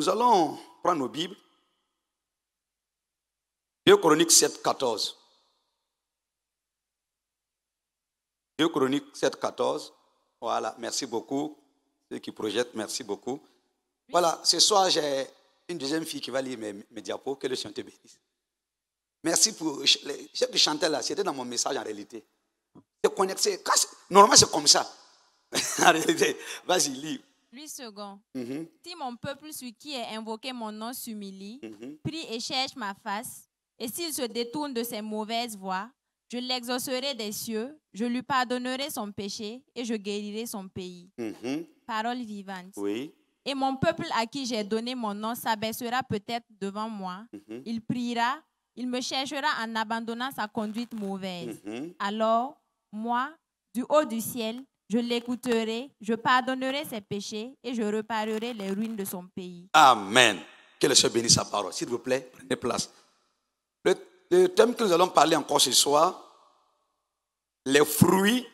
Nous allons prendre nos Bibles. 2 Chroniques 7, 14. 2 Chroniques 7, 14. Voilà, merci beaucoup. Ceux qui projettent, merci beaucoup. Voilà, ce soir, j'ai une deuxième fille qui va lire mes diapos. Que le Seigneur te bénisse. Merci pour... Le chef de chanter là, c'était dans mon message en réalité. C'est connecté. Normalement, c'est comme ça. En réalité, vas-y, lis. 8 secondes. Si mon peuple sur qui est invoqué mon nom s'humilie, prie et cherche ma face, et s'il se détourne de ses mauvaises voies, je l'exaucerai des cieux, je lui pardonnerai son péché et je guérirai son pays. Parole vivante. Oui. Et mon peuple à qui j'ai donné mon nom s'abaissera peut-être devant moi. Il priera, il me cherchera en abandonnant sa conduite mauvaise. Alors, moi, du haut du ciel, je l'écouterai, je pardonnerai ses péchés et je réparerai les ruines de son pays. Amen. Que le Seigneur bénisse sa parole. S'il vous plaît, prenez place. Le thème que nous allons parler encore ce soir, les fruits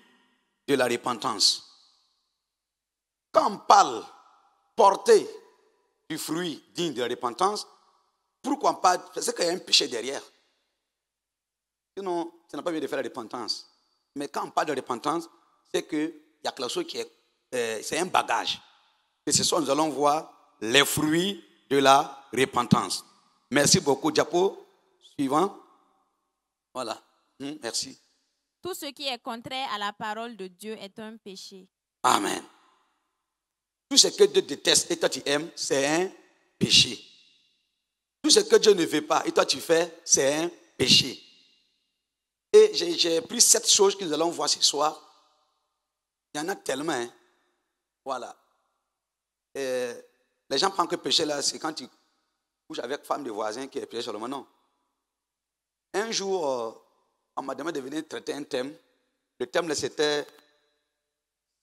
de la repentance. Quand on parle porter du fruit digne de la repentance, pourquoi on parle? C'est qu'il y a un péché derrière. Sinon, ça n'a pas besoin de faire la repentance. Mais quand on parle de repentance, c'est qu'il y a quelque chose qui est, c'est un bagage. Et ce soir, nous allons voir les fruits de la repentance. Merci beaucoup. Diapo, suivant. Voilà. Merci. Tout ce qui est contraire à la parole de Dieu est un péché. Amen. Tout ce que Dieu déteste et toi tu aimes, c'est un péché. Tout ce que Dieu ne veut pas et toi tu fais, c'est un péché. Et j'ai pris 7 choses que nous allons voir ce soir. Il y en a tellement. Hein. Voilà. Et les gens pensent que péché là, c'est quand tu couches avec femme de voisin qui est péché seulement. Non. Un jour, on m'a demandé de venir traiter un thème. Le thème là, c'était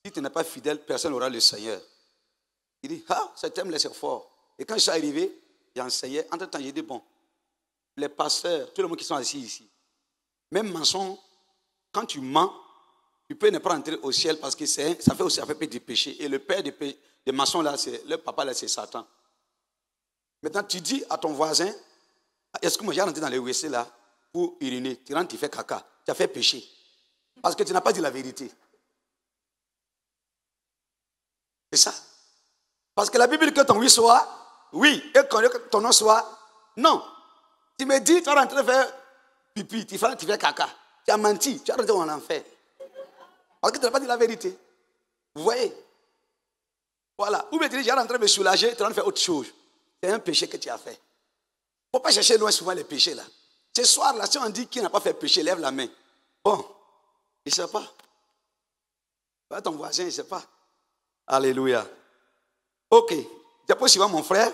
si tu n'es pas fidèle, personne n'aura le Seigneur. Il dit, ah, ce thème-là, c'est fort. Et quand je suis arrivé, j'ai enseigné. Entre-temps, j'ai dit, bon, les pasteurs, tout le monde qui sont assis ici, même mensonge, quand tu mens, tu peux ne pas entrer au ciel parce que ça fait aussi un peu du péché. Et le père des mensonges, là, le papa, là, c'est Satan. Maintenant, tu dis à ton voisin, est-ce que moi, j'ai rentré dans les WC, là, pour uriner? Tu rentres, tu fais caca. Tu as fait péché. Parce que tu n'as pas dit la vérité. C'est ça. Parce que la Bible dit que ton oui soit oui et que ton non soit non. Tu me dis, tu vas rentrer faire pipi, tu fais caca. Tu as menti, tu vas rentrer en enfer. Parce que tu n'as pas dit la vérité. Vous voyez? Voilà. Ou bien tu dis, j'ai rentré me soulager, tu vas faire autre chose. C'est un péché que tu as fait. Il ne faut pas chercher loin souvent les péchés là. Ce soir là, si on dit qui n'a pas fait péché, lève la main. Bon, il ne sait pas. Pas ton voisin, il ne sait pas. Alléluia. Ok. Diapo suivant, mon frère.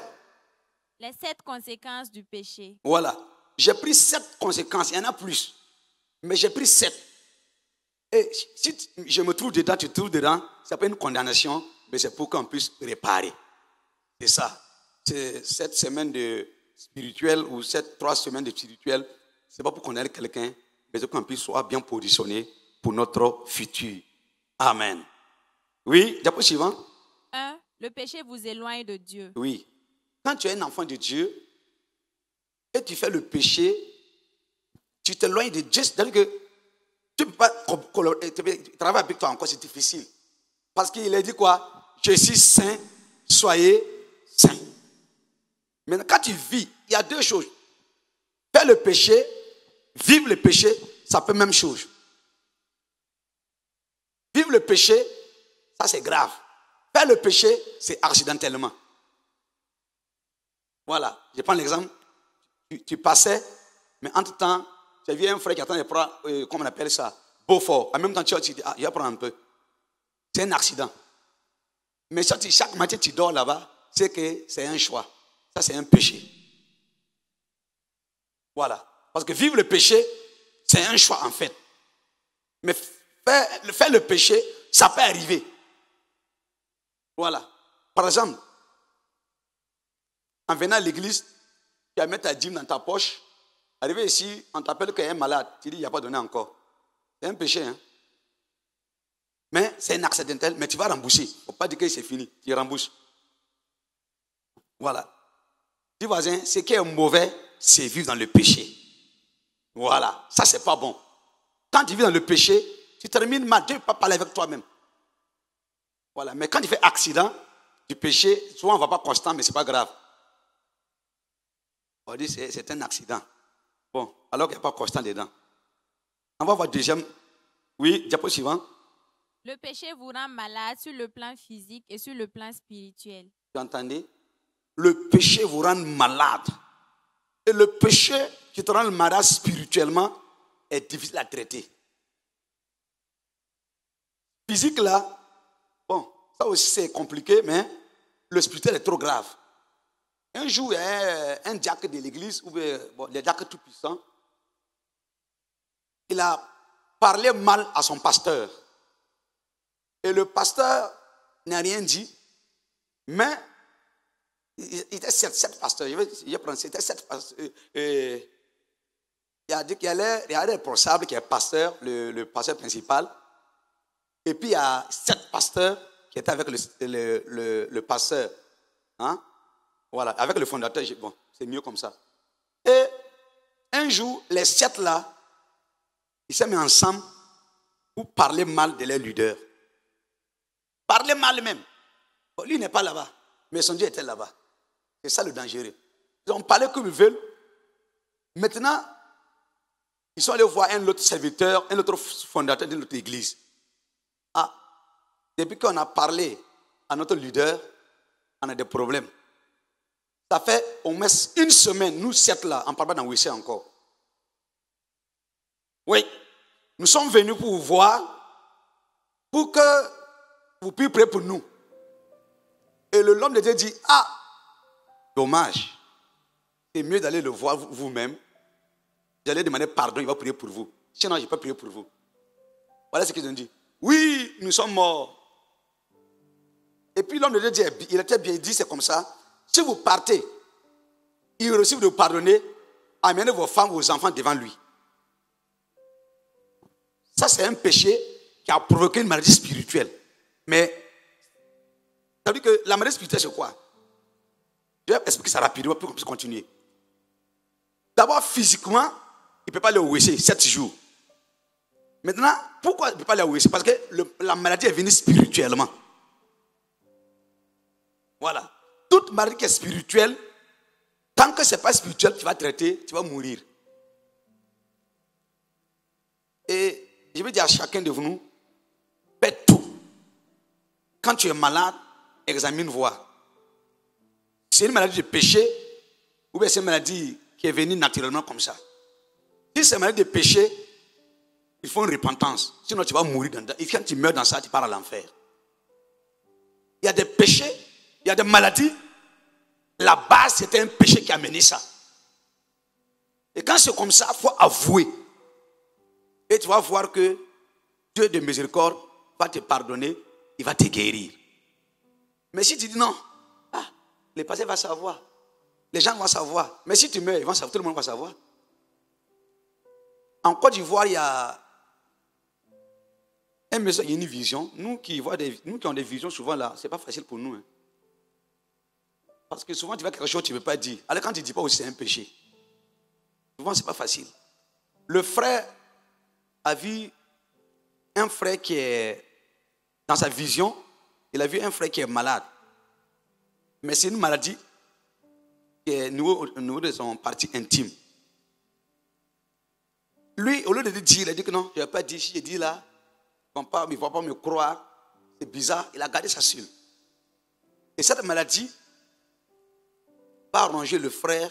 Les 7 conséquences du péché. Voilà. J'ai pris 7 conséquences. Il y en a plus. Mais j'ai pris 7. Et si je me trouve dedans, tu te trouves dedans, c'est pas une condamnation, mais c'est pour qu'on puisse réparer. C'est ça. C'est 7 semaines de spirituel ou 3 semaines de spirituel. C'est pas pour condamner quelqu'un, mais pour qu'on puisse soit bien positionné pour notre futur. Amen. Oui, diapo suivant. 1. Le péché vous éloigne de Dieu. Oui. Quand tu es un enfant de Dieu et tu fais le péché, tu t'éloignes de Dieu. C'est-à-dire que tu ne peux pas travailler avec toi encore, c'est difficile. Parce qu'il a dit quoi? Je suis saint, soyez saint. Maintenant, quand tu vis, il y a 2 choses. Faire le péché, vivre le péché, ça peut même chose. Vivre le péché, ça c'est grave. Faire le péché, c'est accidentellement. Voilà, je prends l'exemple. Tu passais, mais entre-temps, tu as vu un frère qui attend de prendre, comment on appelle ça, Beaufort. En même temps, tu dis, ah, il va prendre un peu. C'est un accident. Mais si chaque matin tu dors là-bas, c'est que c'est un choix. Ça, c'est un péché. Voilà. Parce que vivre le péché, c'est un choix en fait. Mais faire le péché, ça peut arriver. Voilà. Par exemple, en venant à l'église, tu vas mettre ta dîme dans ta poche. Arrivé ici, on t'appelle qu'il y a un malade. Tu dis, il n'y a pas donné encore. C'est un péché. Hein? Mais c'est un accidentel, mais tu vas rembourser. Il ne faut pas dire que c'est fini. Tu rembourses. Voilà. Dis voisin, ce qui est mauvais, c'est vivre dans le péché. Voilà, ça c'est pas bon. Quand tu vis dans le péché, tu termines mal, Dieu ne peut pas parler avec toi-même. Voilà, mais quand tu fais accident du péché, souvent on ne va pas constant, mais ce n'est pas grave. On dit c'est un accident. Bon, alors qu'il n'y a pas constant dedans. On va voir deuxième. Oui, diapo suivant. Le péché vous rend malade sur le plan physique et sur le plan spirituel. Vous entendez? Le péché vous rend malade. Et le péché qui te rend malade spirituellement est difficile à traiter. Physique là, bon, ça aussi c'est compliqué, mais le spirituel est trop grave. Un jour, il y a un diacre de l'église, ou bon, les diacres tout puissants, il a parlé mal à son pasteur. Et le pasteur n'a rien dit, mais il était sept pasteurs. C'était 7 pasteurs. Il a dit qu'il y a le responsable qui est pasteur, le pasteur principal. Et puis il y a 7 pasteurs qui étaient avec le pasteur. Hein? Voilà, avec le fondateur. Bon, c'est mieux comme ça. Et un jour, les 7 là, ils s'est mis ensemble pour parler mal de leur leader. Parler mal même. Bon, lui n'est pas là-bas, mais son Dieu était là-bas. C'est ça le dangereux. Ils ont parlé comme ils veulent. Maintenant, ils sont allés voir un autre serviteur, un autre fondateur de notre église. Ah, depuis qu'on a parlé à notre leader, on a des problèmes. Ça fait au moins une semaine, nous 7 là, on ne parle pas dans WC encore. Oui, nous sommes venus pour vous voir, pour que vous puissiez prier pour nous. Et l'homme de Dieu dit, ah, dommage. C'est mieux d'aller le voir vous-même. J'allais demander pardon, il va prier pour vous. Sinon, je ne peux pas prier pour vous. Voilà ce qu'ils ont dit. Oui, nous sommes morts. Et puis l'homme de Dieu dit, il était bien, il dit, c'est comme ça. Si vous partez, il reçoit de vous pardonner, amenez vos femmes, vos enfants devant lui. Ça, c'est un péché qui a provoqué une maladie spirituelle. Mais, ça veut dire que la maladie spirituelle, c'est quoi? Je vais expliquer ça rapidement pour qu'on puisse continuer. D'abord, physiquement, il ne peut pas aller au WC 7 jours. Maintenant, pourquoi il ne peut pas aller au WC? Parce que la maladie est venue spirituellement. Voilà. Toute maladie qui est spirituelle, tant que ce n'est pas spirituel, tu vas traiter, tu vas mourir. Et je veux dire à chacun de vous, faites tout. Quand tu es malade, examine-toi. C'est une maladie de péché ou bien c'est une maladie qui est venue naturellement comme ça. Si c'est une maladie de péché, il faut une repentance. Sinon, tu vas mourir dedans. Et quand tu meurs dans ça, tu pars à l'enfer. Il y a des péchés, il y a des maladies. La base, c'était un péché qui a mené ça. Et quand c'est comme ça, il faut avouer. Et tu vas voir que Dieu de miséricorde va te pardonner, il va te guérir. Mais si tu dis non, le passé va savoir. Les gens vont savoir. Mais si tu meurs, ils vont savoir, tout le monde va savoir. En Côte d'Ivoire, il y a une vision. Nous qui ont des visions, souvent là, ce n'est pas facile pour nous. Hein. Parce que souvent, tu vois quelque chose que tu ne veux pas dire. Alors quand tu ne dis pas aussi, c'est un péché. Souvent, ce n'est pas facile. Le frère a vu un frère qui est dans sa vision. Il a vu un frère qui est malade. Mais c'est une maladie qui est au niveau de son partie intime. Lui, au lieu de dire, il a dit que non, je ne vais pas dire. Si je dis là, il ne va pas me croire. C'est bizarre. Il a gardé ça seul. Et cette maladie va arranger le frère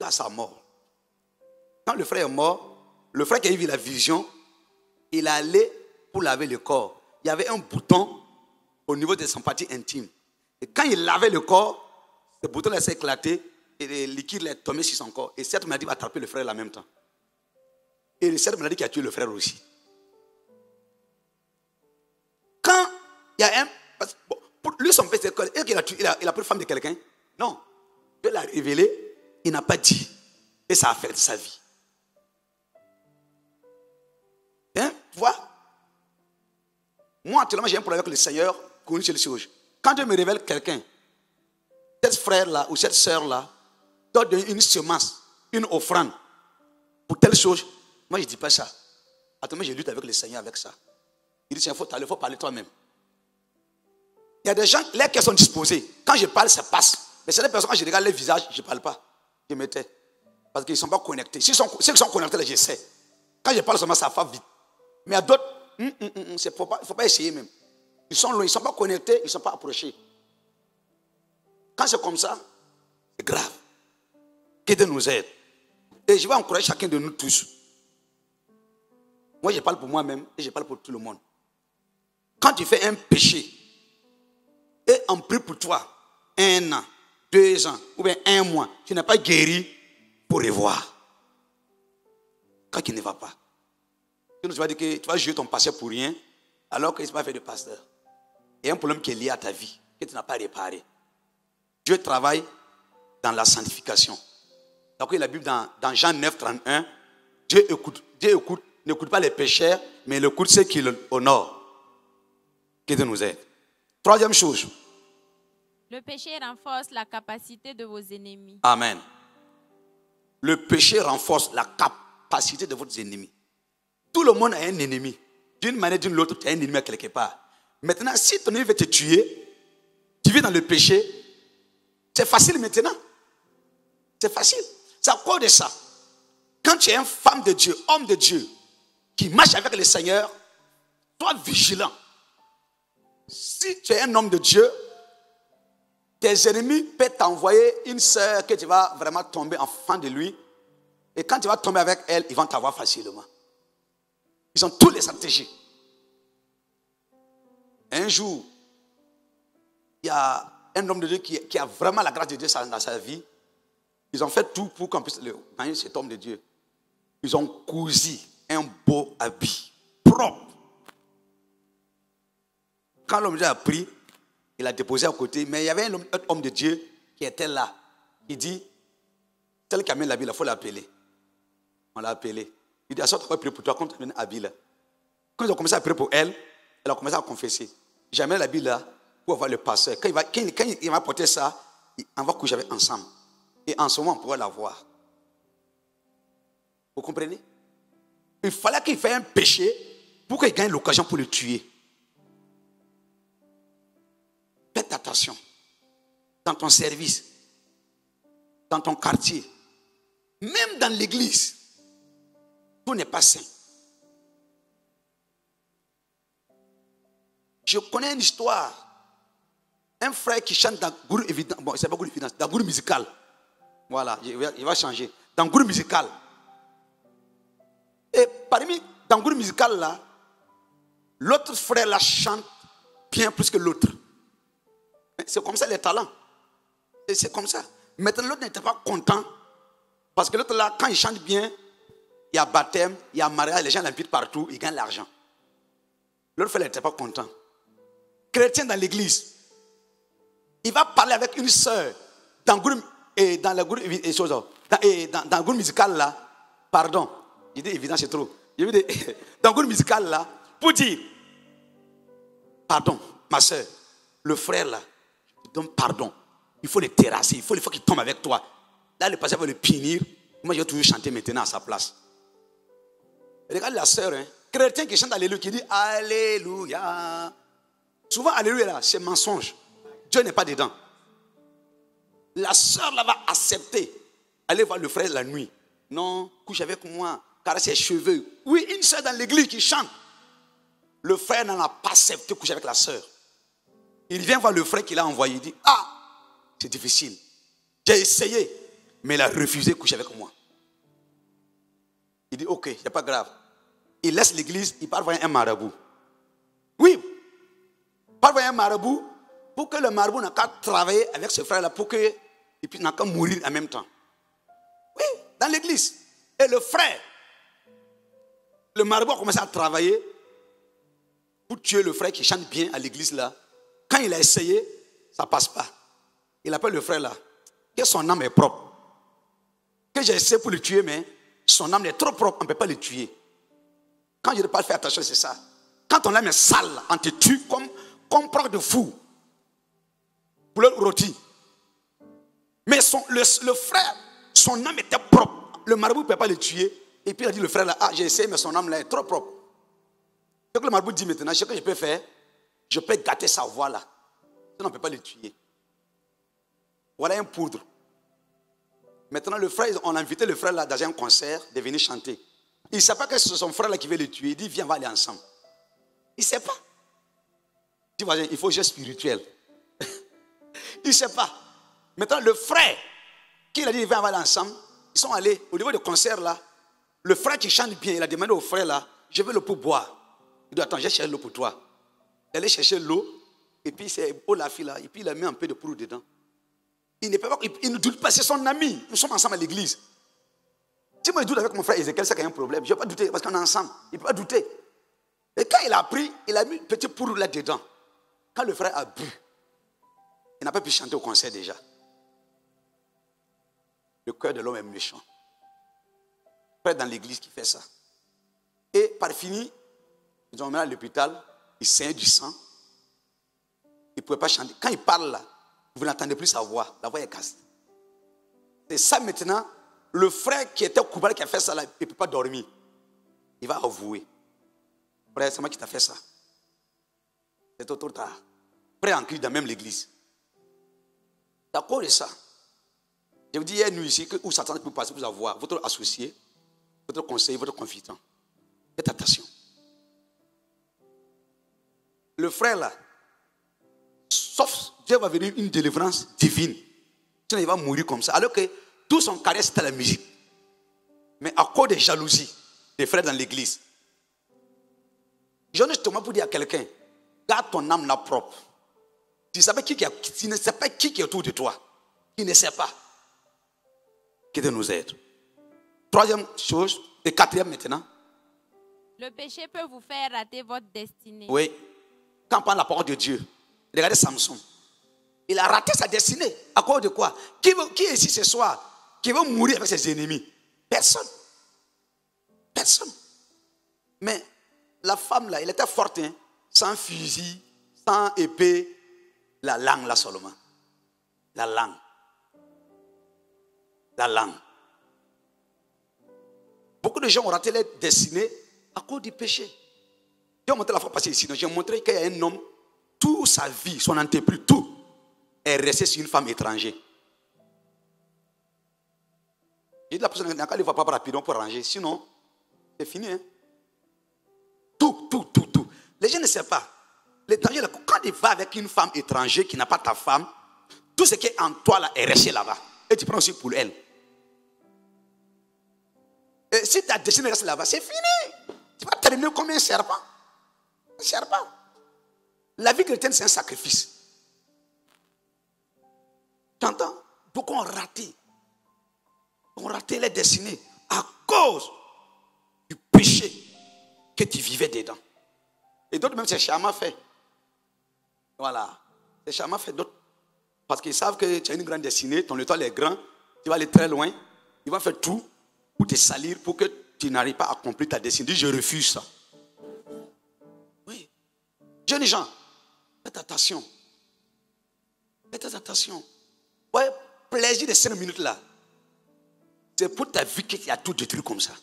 à sa mort. Quand le frère est mort, le frère qui a vu la vision, il est allé pour laver le corps. Il y avait un bouton au niveau de son partie intime. Et quand il lavait le corps, ce bouton-là s'est éclaté et le liquide est tombé sur son corps. Et cette maladie va attraper le frère en même temps. Et c'est cette maladie qui a tué le frère aussi. Quand il y a un... Bon, pour lui, son père, il a pris la femme de quelqu'un. Non. Dieu l'a révélé, il n'a pas dit. Et ça a affecté sa vie. Hein? Tu vois? Moi, actuellement, j'ai un problème avec le Seigneur. Quand Dieu me révèle quelqu'un, cet frère-là ou cette sœur-là doit donner une semence, une offrande pour telle chose, moi je ne dis pas ça. Attends, je lutte avec le Seigneur avec ça. Il dit, tiens, il faut parler toi-même. Il y a des gens, les cœurs sont disposés. Quand je parle, ça passe. Mais c'est des personnes, quand je regarde les visages, je ne parle pas. Je me tais. Parce qu'ils ne sont pas connectés. Ceux qui sont connectés, là, je sais. Quand je parle seulement, ça va vite. Mais il y a d'autres, il ne faut pas essayer même. Ils sont loin, ils ne sont pas connectés, ils ne sont pas approchés. Quand c'est comme ça, c'est grave. Que Dieu nous aide. Et je vais encourager chacun de nous tous. Moi, je parle pour moi-même et je parle pour tout le monde. Quand tu fais un péché et on prie pour toi 1 an, 2 ans ou bien 1 mois, tu n'es pas guéri pour revoir. Quand il ne va pas. Tu vas dire que tu vas jouer ton passé pour rien alors que tu n'as pas fait de pasteur. Il y a un problème qui est lié à ta vie que tu n'as pas réparé. Dieu travaille dans la sanctification. Donc la Bible dans Jean 9, 31, Dieu n'écoute pas les pécheurs, mais il écoute ceux qui l'honorent. Que Dieu nous aide. Troisième chose. Le péché renforce la capacité de vos ennemis. Amen. Le péché renforce la capacité de vos ennemis. Tout le monde a un ennemi. D'une manière ou d'une autre, tu as un ennemi quelque part. Maintenant, si ton ennemi veut te tuer, tu vis dans le péché, c'est facile maintenant. C'est facile. C'est à cause de ça. Quand tu es une femme de Dieu, homme de Dieu, qui marche avec le Seigneur, sois vigilant. Si tu es un homme de Dieu, tes ennemis peuvent t'envoyer une sœur que tu vas vraiment tomber en fan de lui. Et quand tu vas tomber avec elle, ils vont t'avoir facilement. Ils ont toutes les stratégies. Un jour, il y a un homme de Dieu qui a vraiment la grâce de Dieu dans sa vie. Ils ont fait tout pour qu'on puisse gagner cet homme de Dieu. Ils ont cousu un beau habit propre. Quand l'homme de Dieu a pris, il a déposé à côté. Mais il y avait un homme de Dieu qui était là. Il dit, celle qui amène l'habit, il faut l'appeler. On l'a appelé. Il dit, à sorte qu'on va prier pour toi, quand tu amènes l'habit là. Quand ils ont commencé à prier pour elle, elle a commencé à confesser. J'amène l'habit là pour avoir le pasteur. Quand il va porter ça, on va coucher ensemble. Et en ce moment, on pourra la voir. Vous comprenez? Il fallait qu'il fasse un péché pour qu'il gagne l'occasion pour le tuer. Faites attention. Dans ton service, dans ton quartier, même dans l'église, tout n'est pas sain. Je connais une histoire. Un frère qui chante dans Gourou Évidence. Bon, c'est pas Gourou Évidence, dans Gourou Musical. Voilà, il va changer. Dans Gourou Musical. Et parmi, dans Gourou Musical là, l'autre frère la chante bien plus que l'autre. C'est comme ça les talents. C'est comme ça. Maintenant l'autre n'était pas content. Parce que l'autre là, quand il chante bien, il y a baptême, il y a mariage, les gens l'invitent partout, ils gagnent l'argent. L'autre frère n'était pas content. Chrétien dans l'église, il va parler avec une sœur dans le groupe musical là, pardon, il dit évident c'est trop. Dans le groupe musical là, pour dire, pardon, ma sœur, le frère là, je te donne pardon, il faut le terrasser, il faut qu'il tombe avec toi. Là, le pasteur va le punir, moi je vais toujours chanter maintenant à sa place. Regarde la sœur, chrétien qui chante Alléluia, qui dit Alléluia. Souvent, Alléluia, là, c'est mensonge. Dieu n'est pas dedans. La sœur là va accepter. Aller voir le frère la nuit. Non, couche avec moi, caresse ses cheveux. Oui, une sœur dans l'église qui chante. Le frère n'en a pas accepté coucher avec la sœur. Il vient voir le frère qu'il a envoyé. Il dit, ah, c'est difficile. J'ai essayé, mais il a refusé de coucher avec moi. Il dit, ok, c'est pas grave. Il laisse l'église, il part voir un marabout. Oui, il part voir un marabout pour que le marabout n'a qu'à travailler avec ce frère-là, pour qu'il n'a qu'à mourir en même temps. Oui, dans l'église. Et le frère, le marabout a commencé à travailler pour tuer le frère qui chante bien à l'église là. Quand il a essayé, ça ne passe pas. Il appelle le frère là, que son âme est propre. Que j'ai essayé pour le tuer, mais son âme est trop propre, on ne peut pas le tuer. Quand je ne peux pas faire attention, c'est ça. Quand ton âme est sale, on te tue comme propre de fou. Pour le rôti. le frère, son âme était propre. Le marabout ne pouvait pas le tuer. Et puis il a dit, le frère là, j'ai essayé, mais son âme là est trop propre. Donc le marabout dit maintenant, ce que je peux faire, je peux gâter sa voix là. Sinon on ne peut pas le tuer. Voilà un poudre. Maintenant le frère, on a invité le frère là dans un concert de venir chanter. Il ne sait pas que c'est son frère là qui veut le tuer. Il dit, viens, on va aller ensemble. Il ne sait pas. Il dit, voisin, il faut geste spirituel. Il ne sait pas. Maintenant, le frère, qui a dit, viens, on va aller ensemble, ils sont allés au niveau du concert là. Le frère qui chante bien, il a demandé au frère là, je veux l'eau pour boire. Il dit, attends, j'ai cherché l'eau pour toi. Il allait chercher l'eau, et puis c'est eau la fille là, et puis il a mis un peu de poudre dedans. Il ne doute pas, c'est son ami. Nous sommes ensemble à l'église. Si moi je doute avec mon frère Ézéchiel, c'est qu'il y a un problème. Je ne vais pas douter parce qu'on est ensemble. Il ne peut pas douter. Et quand il a pris, il a mis une petite poudre là-dedans. Quand le frère a bu, il n'a pas pu chanter au concert déjà. Le cœur de l'homme est méchant. Frère dans l'église qui fait ça. Et par fini, ils ont emmené à l'hôpital, il saignait du sang. Il ne pouvait pas chanter. Quand il parle là, vous n'entendez plus sa voix. La voix est cassée. C'est ça maintenant. Le frère qui était coupable, qui a fait ça là, il ne peut pas dormir. Il va avouer. Frère, c'est moi qui t'ai fait ça. C'est trop tard. Frère en crise dans même l'église. D'accord de ça. Je vous dis, il y a une nuit ici où Satan peut passer pour avoir votre associé, votre conseiller, votre confident. Faites attention. Le frère là, sauf Dieu va venir une délivrance divine. Sinon il va mourir comme ça. Alors que tout son carrière c'était la musique. Mais à cause des jalousies des frères dans l'église, je ne justement pour dire à quelqu'un, garde ton âme là propre. Tu ne sais pas qui est autour de toi. Qui ne sait pas. Qui Dieu nous aide. Troisième chose, et quatrième maintenant. Le péché peut vous faire rater votre destinée. Oui. Quand on parle de la parole de Dieu, regardez Samson. Il a raté sa destinée. À cause de quoi? Qui est ici ce soir qui veut mourir avec ses ennemis? Personne. Personne. Mais la femme là, elle était forte, hein? Sans fusil, sans épée. La langue là seulement. La langue. La langue. Beaucoup de gens ont raté leur destinée à cause du péché. J'ai montré la fois passée ici. J'ai montré qu'il y a un homme, toute sa vie, son entreprise, tout est resté sur une femme étrangère. J'ai dit la personne n'a qu'à ne va pas rapidement pour ranger. Sinon, c'est fini. Hein? Tout. Les gens ne savent pas. L'étranger, quand il va avec une femme étrangère qui n'a pas ta femme, tout ce qui est en toi là est resté là-bas. Et tu prends aussi pour elle. Et si ta destinée reste là-bas, c'est fini. Tu vas terminer comme un serpent. Un serpent. La vie chrétienne, c'est un sacrifice. Tu entends? Beaucoup ont raté. Ont raté les destinées à cause du péché que tu vivais dedans. Et d'autres même, c'est charmant fait. Voilà. C'est charmant fait d'autres. Parce qu'ils savent que tu as une grande destinée, ton étoile est grand, tu vas aller très loin. Ils vont faire tout pour te salir, pour que tu n'arrives pas à accomplir ta destinée. Dis, je refuse ça. Oui. Jeunes gens, faites attention. Faites attention. Ouais, plaisir de 5 minutes là. C'est pour ta vie qu'il y a tout détruit comme ça.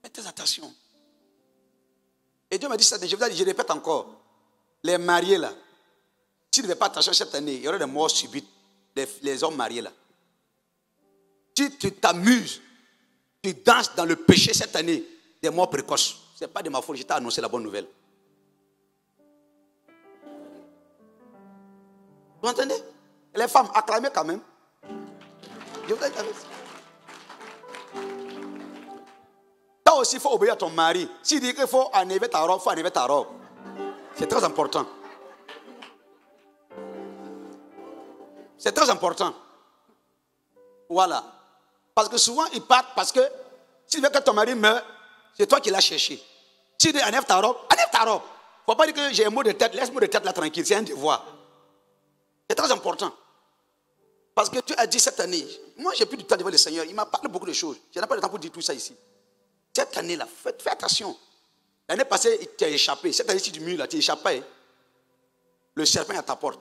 Faites attention. Et Dieu m'a dit ça, je répète encore. Les mariés là, s'ils ne faisaient pas attention cette année, il y aurait des morts subites. Les hommes mariés là. Si tu t'amuses, tu danses dans le péché cette année, des morts précoces. Ce n'est pas de ma faute, je t'ai annoncé la bonne nouvelle. Vous entendez? Les femmes, acclamez quand même. Je vous ai dit avec ça. Toi aussi, il faut obéir à ton mari. S'il dit qu'il faut enlever ta robe, il faut enlever ta robe. C'est très important. C'est très important. Voilà. Parce que souvent, ils partent parce que s'il veut que ton mari meure, c'est toi qui l'as cherché. S'il dit enlève ta robe, enlève ta robe. Il ne faut pas dire que j'ai un mot de tête, laisse le mot de tête là tranquille, c'est un devoir. C'est très important. Parce que tu as dit cette année, moi j'ai plus du temps devant le Seigneur, il m'a parlé beaucoup de choses. Je n'ai pas le temps pour dire tout ça ici. Cette année-là, fais attention. L'année passée, tu as échappé. Cette année, si tu murs là, tu échappes pas. Le serpent est à ta porte.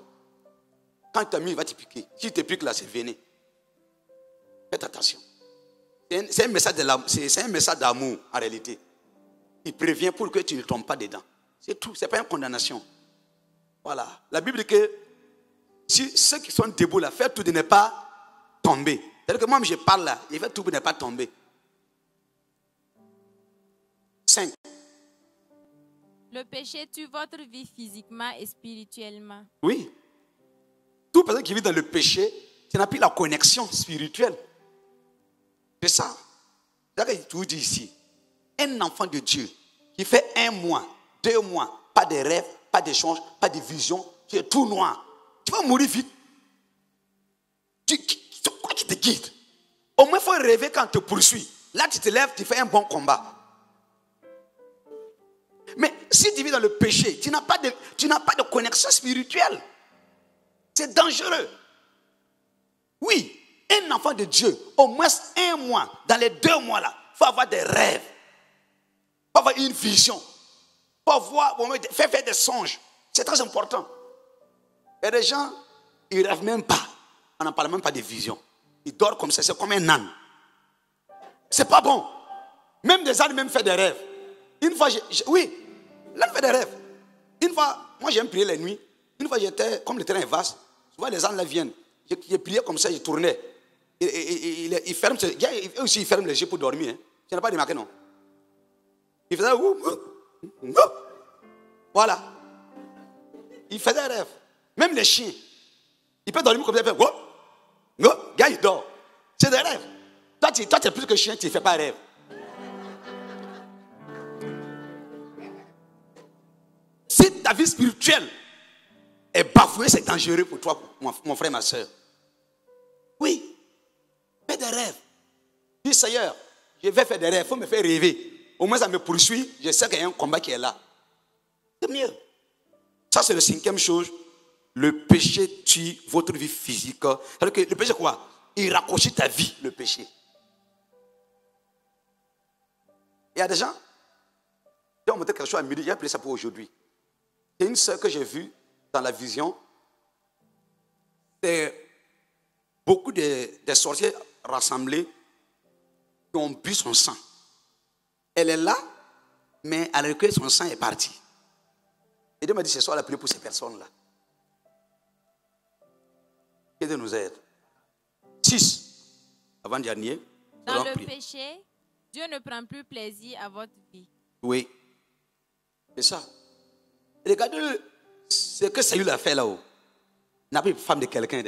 Quand tu as mis, il va te piquer. Si il te pique là, c'est véné. Faites attention. C'est un message d'amour en réalité. Il prévient pour que tu ne tombes pas dedans. C'est tout. Ce n'est pas une condamnation. Voilà. La Bible dit que si ceux qui sont debout là, faites tout de ne pas tomber. C'est-à-dire que moi, je parle là, il fait tout pour ne pas tomber. 5. Le péché tue votre vie physiquement et spirituellement. Oui. Toute personne qui vit dans le péché, tu n'as plus la connexion spirituelle. C'est ça. C'est ça que je vous dis ici. Un enfant de Dieu qui fait 1 mois, 2 mois, pas de rêve, pas d'échange, pas de vision, tu es tout noir. Tu vas mourir vite. C'est quoi qui te guide? Au moins, il faut rêver quand on te poursuit. Là, tu te lèves, tu fais un bon combat. Mais si tu vis dans le péché, tu n'as pas de connexion spirituelle. C'est dangereux. Oui, un enfant de Dieu, au moins 1 mois, dans les 2 mois là, il faut avoir des rêves. Il faut avoir une vision. Il faut faire des songes. C'est très important. Et les gens, ils ne rêvent même pas. On n'en parle même pas de vision. Ils dorment comme ça, c'est comme un âne. C'est pas bon. Même des ânes même font des rêves. Une fois, oui, l'âne fait des rêves. Une fois, moi j'aime prier les nuits. Une fois j'étais, comme le terrain est vaste, souvent les ânes là viennent. J'ai prié comme ça, je tournais. Il ferme, eux aussi ils ferment les yeux pour dormir. Hein. Tu n'as pas remarqué, non? Il faisait voilà. Il faisait des rêves. Même les chiens. Ils peuvent dormir comme ça, ils fait gars, il dort. C'est des rêves. Toi, tu es plus que chien, tu ne fais pas rêve. Si ta vie spirituelle est bafouée, c'est dangereux pour toi, mon frère, ma soeur. Oui. Fais des rêves. Dis, Seigneur, je vais faire des rêves, il faut me faire rêver. Au moins, ça me poursuit, je sais qu'il y a un combat qui est là. C'est mieux. Ça, c'est la 5e chose. Le péché tue votre vie physique. C'est-à-dire que le péché, quoi? Il raccourcit ta vie, le péché. Il y a des gens, je vais vous montrer quelque chose à midi, j'ai appelé ça pour aujourd'hui. C'est une sœur que j'ai vue dans la vision. C'est beaucoup de sorciers rassemblés qui ont bu son sang. Elle est là, mais elle a recueilli son sang et est partie. Et Dieu m'a dit, ce soir, la prière pour ces personnes-là. Que Dieu nous aide. 6. Avant-dernier. Dans le péché, Dieu ne prend plus plaisir à votre vie. Oui. C'est ça. Regardez ce que Saül a fait là-haut. Il n'a pas eu femme de quelqu'un.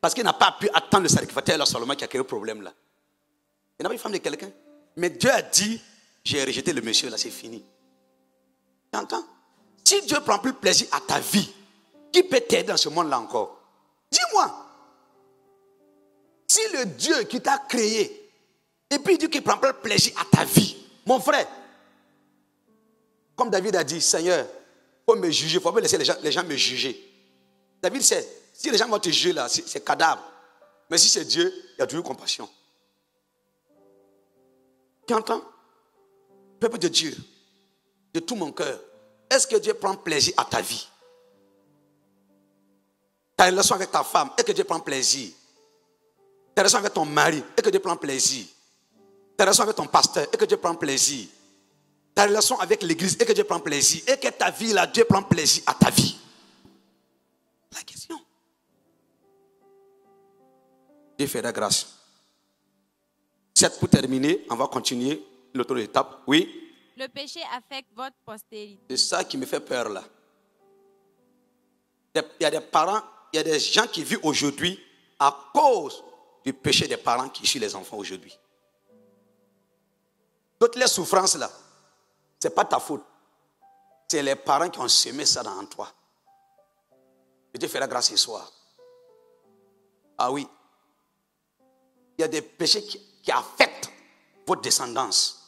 Parce qu'il n'a pas pu attendre le sacrificateur là seulement qui a créé le problème là. Il n'a pas eu femme de quelqu'un. Mais Dieu a dit, j'ai rejeté le monsieur là, c'est fini. Tu entends? Si Dieu prend plus plaisir à ta vie, qui peut t'aider dans ce monde-là encore? Dis-moi. Si le Dieu qui t'a créé, et puis il dit qu'il prend plus plaisir à ta vie, mon frère, comme David a dit, Seigneur, il faut me juger, il faut pas laisser les gens me juger. David sait, si les gens vont te juger là, c'est cadavre. Mais si c'est Dieu, il y a toujours compassion. Tu entends? Peuple de Dieu, de tout mon cœur, est-ce que Dieu prend plaisir à ta vie? Ta relation avec ta femme, est-ce que Dieu prend plaisir? Ta relation avec ton mari, est-ce que Dieu prend plaisir? Ta relation avec ton pasteur, est-ce que Dieu prend plaisir? Ta relation avec l'église, est-ce que Dieu prend plaisir? Est-ce que ta vie là, Dieu prend plaisir à ta vie? La question. Dieu fera grâce. 7 pour terminer, on va continuer l'autre étape. Oui? Le péché affecte votre postérité. C'est ça qui me fait peur là. Il y a des parents, il y a des gens qui vivent aujourd'hui à cause du péché des parents qui tuent les enfants aujourd'hui. Toutes les souffrances là, ce n'est pas ta faute. C'est les parents qui ont semé ça dans toi. Et Dieu fera grâce ce soir. Ah oui. Il y a des péchés qui affectent votre descendance.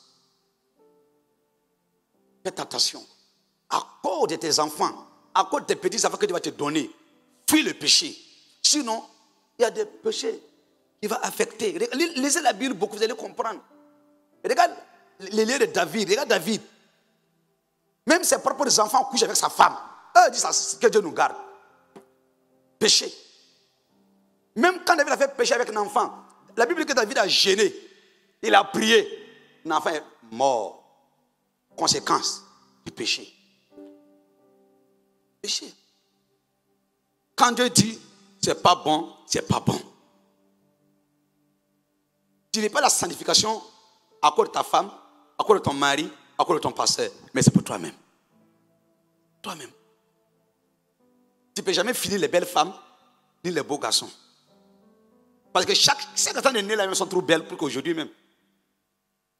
Faites attention. À cause de tes enfants, à cause de tes petits-enfants que Dieu va te donner, fuis le péché. Sinon, il y a des péchés qui vont affecter. Lisez la Bible beaucoup, vous allez comprendre. Regarde les liens de David. Regarde David. Même ses propres enfants couchent avec sa femme. Eux disent que Dieu nous garde. Péché. Même quand David a fait péché avec un enfant, la Bible dit que David a gêné. Il a prié. L'enfant est mort. Conséquence du péché. Péché. Quand Dieu dit, c'est pas bon, c'est pas bon. Tu n'es pas la sanctification à cause de ta femme, à cause de ton mari, à cause de ton pasteur, mais c'est pour toi-même. Toi-même. Tu ne peux jamais finir les belles femmes, ni les beaux garçons. Parce que chaque instant de né là, elles sont trop belles pour qu'aujourd'hui même.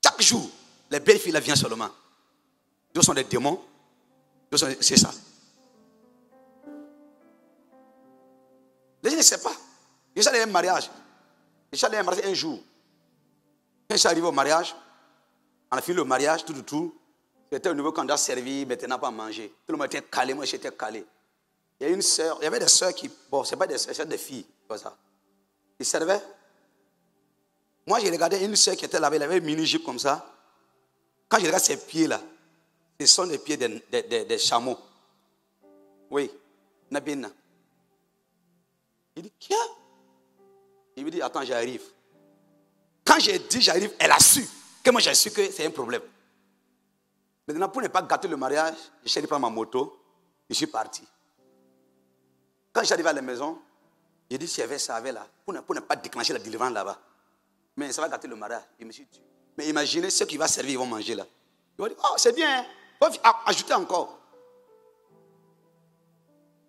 Chaque jour, les belles filles là viennent seulement. D'autres sont des démons. C'est ça. Les gens ne savent pas. Je suis allé à un mariage. Je suis allé à un mariage un jour. Quand je suis arrivé au mariage, on a fini le mariage, tout. C'était au niveau qu'on doit servir, maintenant pas manger. Tout le monde était calé, moi j'étais calé. Il y a une sœur, il y avait des sœurs qui, bon, c'est pas des sœurs, c'est des filles, comme ça. Ils servaient. Moi, j'ai regardé une sœur qui était là, elle avait une mini-jupe comme ça. Quand je regarde ses pieds là, ce sont les pieds des chameaux. Oui, Nabina. Il dit, qu'est-ce? Il me dit, attends, j'arrive. Quand j'ai dit j'arrive, elle a su que moi j'ai su que c'est un problème. Maintenant, pour ne pas gâter le mariage, je suis allé prendre ma moto, je suis parti. Quand je suis arrivé à la maison, j'ai dit si j'avais ça là, pour ne pas déclencher la délivrance là-bas. Mais ça va gâter le mariage. Je me suis dit, mais imaginez ceux qui vont servir, ils vont manger là. Ils vont dire, oh c'est bien, il faut ajouter encore.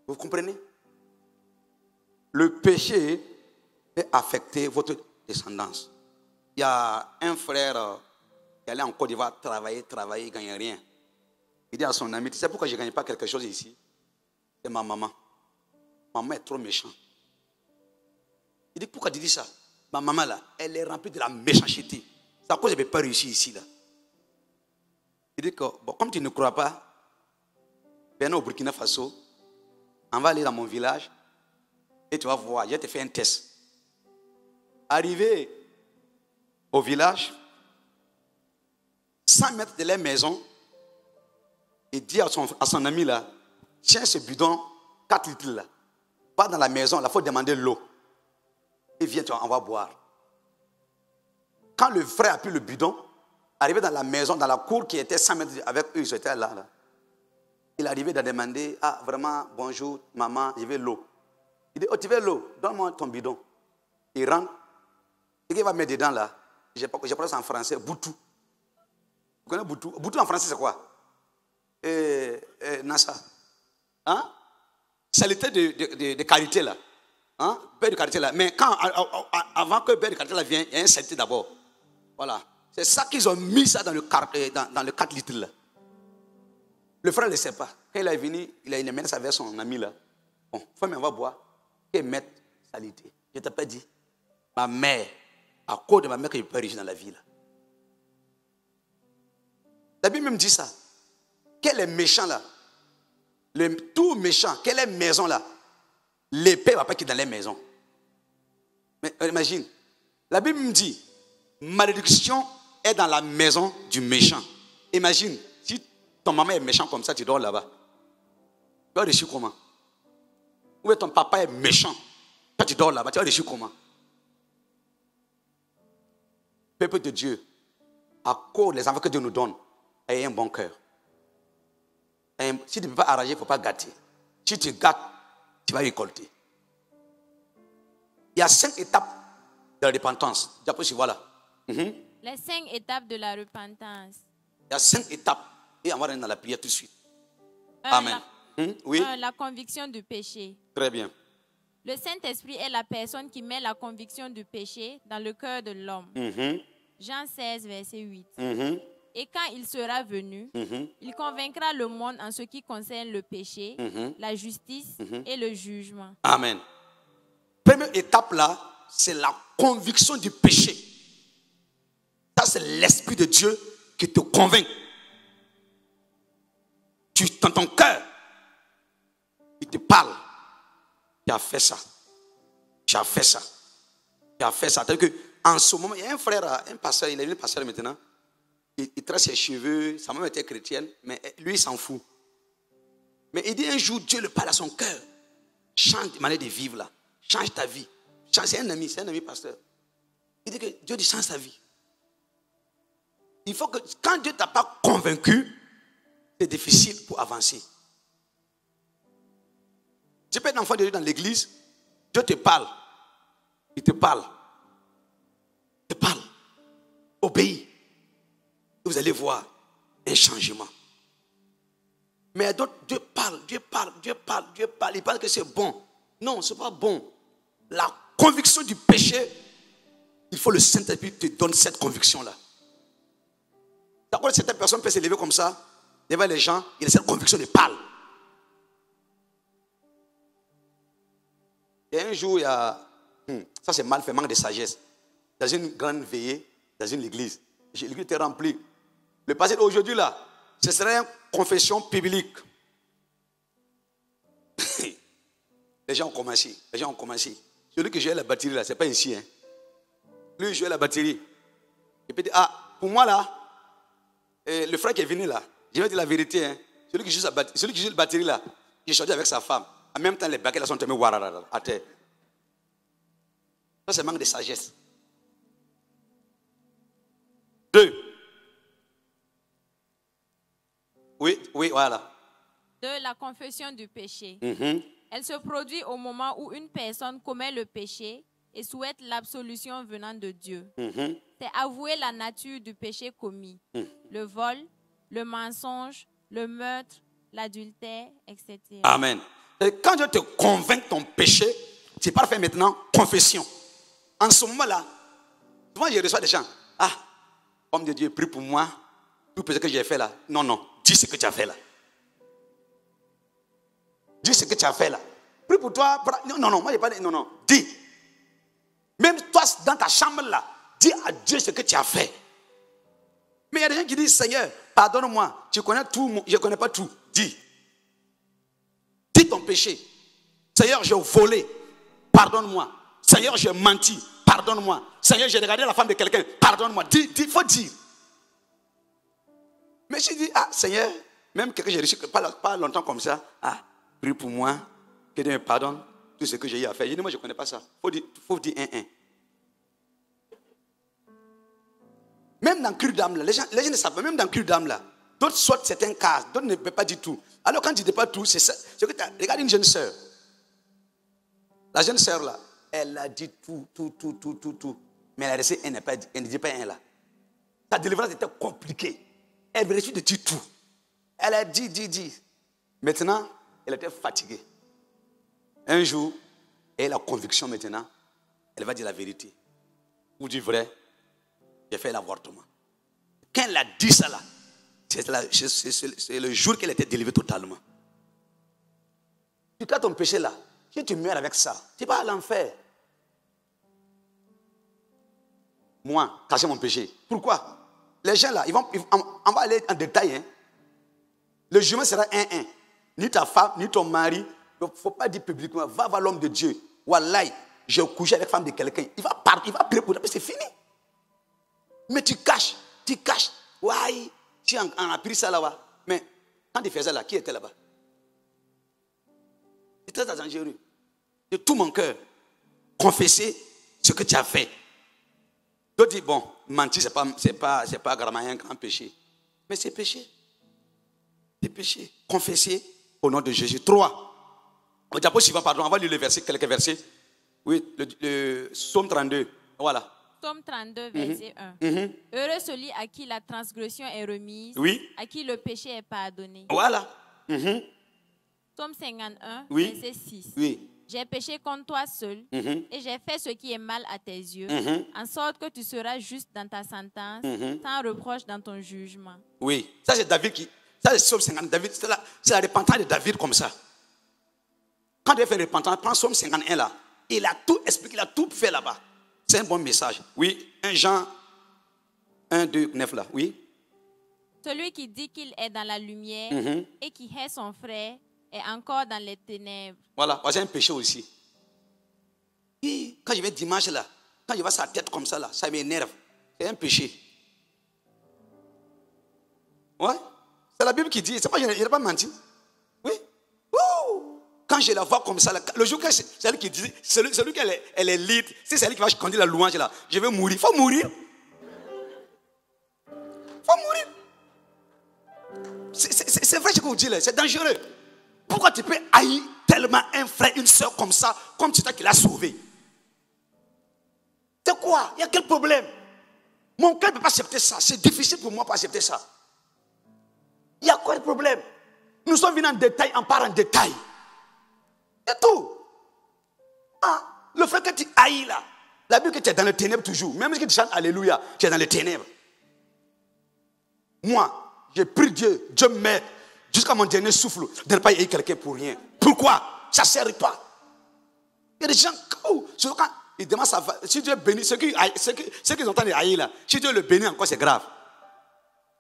Vous comprenez? Le péché peut affecter votre descendance. Il y a un frère qui allait en Côte d'Ivoire travailler, il ne gagnait rien. Il dit à son ami, tu sais pourquoi je ne gagne pas quelque chose ici? C'est ma maman. Maman est trop méchante. Il dit, pourquoi tu dis ça? Ma maman là, elle est remplie de la méchanceté. C'est à cause qu'elle ne peut pas réussir ici là. Il dit que, bon, comme tu ne crois pas, viens au Burkina Faso, on va aller dans mon village et tu vas voir, je vais te faire un test. Arrivé au village, 100 mètres de la maison, il dit à son ami là, tiens ce bidon, 4 litres là, va dans la maison, il faut demander l'eau. Et viens, on va boire. Quand le frère a pris le bidon, arrivé dans la maison, dans la cour qui était 100 mètres avec eux, ils étaient là. Il arrivait de demander, ah vraiment, bonjour maman, je veux l'eau. Il dit, oh tu veux l'eau, donne-moi ton bidon. Il rentre, et qu'il va mettre dedans là, je parle en français, boutou. Vous connaissez boutou? Boutou en français c'est quoi? Nassa. Hein? Saleté de qualité là. Hein? Beurre de qualité là. Mais avant que beurre de qualité là vienne, il y a un saleté d'abord. Voilà. C'est ça qu'ils ont mis ça dans le 4 litres là. Le frère ne le sait pas. Quand il est venu, il a mené ça avec son ami là. Bon, femme, on va boire. Et mettre saleté. Je ne t'ai pas dit. Ma mère, à cause de ma mère que je peux réussir dans la vie là. La Bible même dit ça. Quel est méchant là? Le tout méchant, quelle est maison là? L'épée ne va pas quitter dans les maisons. Mais imagine, la Bible me dit, malédiction est dans la maison du méchant. Imagine, si ton maman est méchant comme ça, tu dors là-bas. Tu vas réussir comment? Ou ton papa est méchant, quand tu dors là-bas, tu vas réussir comment? Peuple de Dieu, à cause des enfants que Dieu nous donne, ayez un bon cœur. Si tu ne peux pas arranger, il ne faut pas gâter. Si tu gâtes, tu vas récolter. Il y a 5 étapes de la repentance. Voilà. Les 5 étapes de la repentance. Il y a 5 étapes. Et on va rentrer dans la prière tout de suite. Amen. Oui. 1. La conviction du péché. Très bien. Le Saint-Esprit est la personne qui met la conviction du péché dans le cœur de l'homme. Jean 16, verset 8. Et quand il sera venu, il convaincra le monde en ce qui concerne le péché, la justice et le jugement. Amen. Première étape là, c'est la conviction du péché. Ça, c'est l'Esprit de Dieu qui te convainc. Dans ton cœur, il te parle. Tu as fait ça. Tu as fait ça. Tu as fait ça. C'est-à-dire qu'en ce moment, il y a un frère, un pasteur, il est venu pasteur maintenant. Il trace ses cheveux, sa maman était chrétienne, mais lui, il s'en fout. Mais il dit un jour, Dieu le parle à son cœur. Change de manière de vivre là. Change ta vie. C'est un ami pasteur. Il dit que Dieu dit change sa vie. Il faut que, quand Dieu ne t'a pas convaincu, c'est difficile pour avancer. Tu peux être enfant de Dieu dans l'église, Dieu te parle. Il te parle. Il te parle. Obéis. Et vous allez voir un changement. Mais d'autres, Dieu parle. Il parle que c'est bon. Non, ce n'est pas bon. La conviction du péché, il faut le Saint-Esprit te donne cette conviction-là. D'accord, certaines personnes peuvent se lever comme ça, devant les gens, il a cette conviction de parler. Et un jour, il y a, ça c'est mal fait, manque de sagesse. Dans une grande veillée, dans une église, l'église était remplie. Le passé d'aujourd'hui là, ce serait une confession biblique. Les gens ont commencé. Celui qui jouait la batterie là, ce n'est pas ici. Hein. Lui, il jouait la batterie. Il peut dire, pour moi là, le frère qui est venu là, je vais dire la vérité. Hein. Celui qui joue la batterie là, il est sorti avec sa femme. En même temps, les baguettes là sont tombées à terre. Ça, c'est manque de sagesse. 2. Oui, voilà. 2. La confession du péché. Elle se produit au moment où une personne commet le péché et souhaite l'absolution venant de Dieu. C'est avouer la nature du péché commis. Le vol, le mensonge, le meurtre, l'adultère, etc. Amen. Et quand Dieu te convainc ton péché, c'est parfait maintenant, confession. En ce moment-là, souvent je reçois des gens. Homme de Dieu, prie pour moi. Tout péché que j'ai fait là. Non, dis ce que tu as fait là. Dis ce que tu as fait là. Prie pour toi. Non, moi je n'ai pas dit. Non, dis. Même toi, dans ta chambre là, dis à Dieu ce que tu as fait. Mais il y a des gens qui disent, Seigneur, pardonne-moi. Tu connais tout, je ne connais pas tout. Dis. Dis ton péché. Seigneur, j'ai volé. Pardonne-moi. Seigneur, j'ai menti. Pardonne-moi. Seigneur, j'ai regardé la femme de quelqu'un. Pardonne-moi. Dis, il faut dire. Mais je dis, Seigneur, même quelqu'un que j'ai reçu pas longtemps comme ça, prie pour moi, que Dieu me pardonne tout ce que j'ai eu à faire. Je dis, moi, je ne connais pas ça. Il faut dire un. Même dans le cul d'âme, les gens ne savent pas, même dans le cul d'âme, là, d'autres sortent certains cas, d'autres ne peuvent pas dire tout. Alors, quand tu ne dis pas tout, c'est ça. Regarde une jeune sœur. La jeune sœur, là, elle a dit tout. Mais elle a resté, elle ne dit pas un, là. Sa délivrance était compliquée. Elle vérifie de dire tout. Elle a dit. Maintenant, elle était fatiguée. Un jour, elle a la conviction maintenant, elle va dire la vérité. Ou du vrai, j'ai fait l'avortement. Quand elle a dit ça là, c'est le jour qu'elle était délivrée totalement. Tu as ton péché là, si tu meurs avec ça, tu vas à l'enfer. Moi, cacher mon péché. Pourquoi? Les gens là, on va aller en détail. Hein. Le jugement sera 1-1. Ni ta femme, ni ton mari. Il ne faut pas dire publiquement, va voir l'homme de Dieu. Wallahi, j'ai couché avec la femme de quelqu'un. Il va prier pour toi, c'est fini. Mais tu caches. Ouais, tu en as pris ça là-bas. Mais quand tu faisais là, qui était là-bas? C'est très dangereux. De tout mon cœur, confesser ce que tu as fait. D'autres disent, bon, mentir, c'est pas vraiment un grand péché. Mais c'est péché. C'est péché. Confesser au nom de Jésus. 3. Au diapo suivant, pardon, on va lire quelques versets. Oui, le Psaume 32. Voilà. Psaume 32, verset 1. Heureux celui à qui la transgression est remise, à qui le péché est pardonné. Voilà. Psaume 51, oui. verset 6. Oui. J'ai péché contre toi seul et j'ai fait ce qui est mal à tes yeux, en sorte que tu seras juste dans ta sentence, sans reproche dans ton jugement. Oui, ça c'est David qui... Ça c'est Psaume 50, David, c'est la repentance de David comme ça. Quand Dieu fait une repentance, prends Psaume 51 là, il a tout expliqué, il a tout fait là-bas. C'est un bon message. Oui, 1 Jean 1, 2, 9 là, oui. Celui qui dit qu'il est dans la lumière et qui hait son frère est encore dans les ténèbres. Voilà, c'est un péché aussi. Et quand je vais dimanche là, quand je vois sa tête comme ça là, ça m'énerve. C'est un péché. Ouais, c'est la Bible qui dit, c'est pas, je n'ai pas menti. Oui. Quand Quand je la vois comme ça, le jour que c'est elle qui dit, celui qu'elle elle est lead, c'est elle qui va conduire la louange là, je vais mourir. Il faut mourir. Il faut mourir. C'est vrai ce que vous dites là, c'est dangereux. Pourquoi tu peux haïr tellement un frère, une soeur comme ça, comme c'est toi qui l'as sauvé? C'est quoi? Il y a quel problème? Mon cœur ne peut pas accepter ça. C'est difficile pour moi pour accepter ça. Il y a quoi le problème? Nous sommes venus en détail, on part en détail. C'est tout. Ah, le frère que tu haïs là, la Bible que tu es dans les ténèbres toujours, même si tu chantes Alléluia, tu es dans les ténèbres. Moi, j'ai pris Dieu, Dieu m'aide, jusqu'à mon dernier souffle, de ne pas haïr quelqu'un pour rien. Pourquoi? Ça ne sert pas. Il y a des gens, surtout quand ils demandent ça, si Dieu bénit, ceux qui entendent haïr là, si Dieu le bénit encore, c'est grave.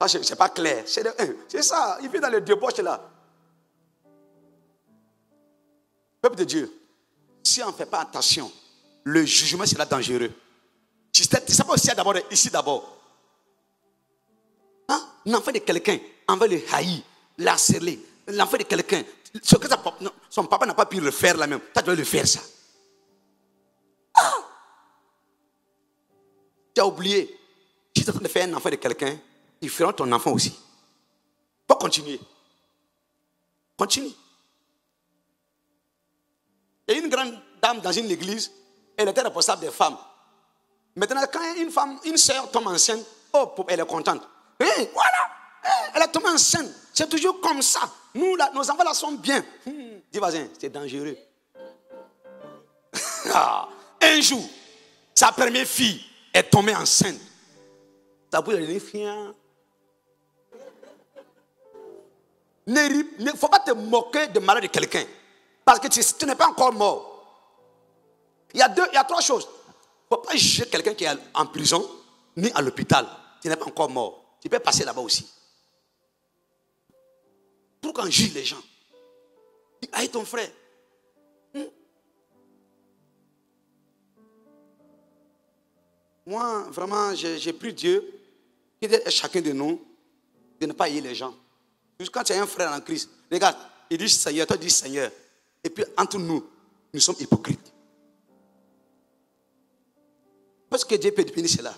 C'est pas clair. C'est ça, il vit dans le débauche là. Peuple de Dieu, si on ne fait pas attention, le jugement sera dangereux. Tu sais pas aussi d'abord, ici d'abord. Hein? L'enfant de quelqu'un, on va le haïr, l'harceler. L'enfant de quelqu'un, ce que son papa n'a pas pu le faire là même, tu dois le faire ça. Ah! Tu as oublié, si tu es en train de faire un enfant de quelqu'un, ils feront ton enfant aussi. Faut continuer. Continue. Il y a une grande dame dans une église, elle était responsable des femmes. Maintenant, quand une sœur tombe enceinte, elle est contente. Et voilà, elle est tombée enceinte. C'est toujours comme ça. Nous, là, nos enfants là sont bien. Dis, voisin, c'est dangereux. Un jour, sa première fille est tombée enceinte. Ça peut devenir fiant. Il ne faut pas te moquer de malheur de quelqu'un. Parce que tu n'es pas encore mort. Il y a trois choses. Il ne faut pas juger quelqu'un qui est en prison, ni à l'hôpital. Tu n'es pas encore mort. Tu peux passer là-bas aussi. Pourquoi on juge les gens? Dis, aïe ton frère. Moi, vraiment, j'ai pris Dieu, qui dit à chacun de nous, de ne pas haïr les gens. Quand tu as un frère en Christ, regarde, il dit Seigneur, toi dis Seigneur. Et puis entre nous, nous sommes hypocrites. Parce que Dieu peut définir cela.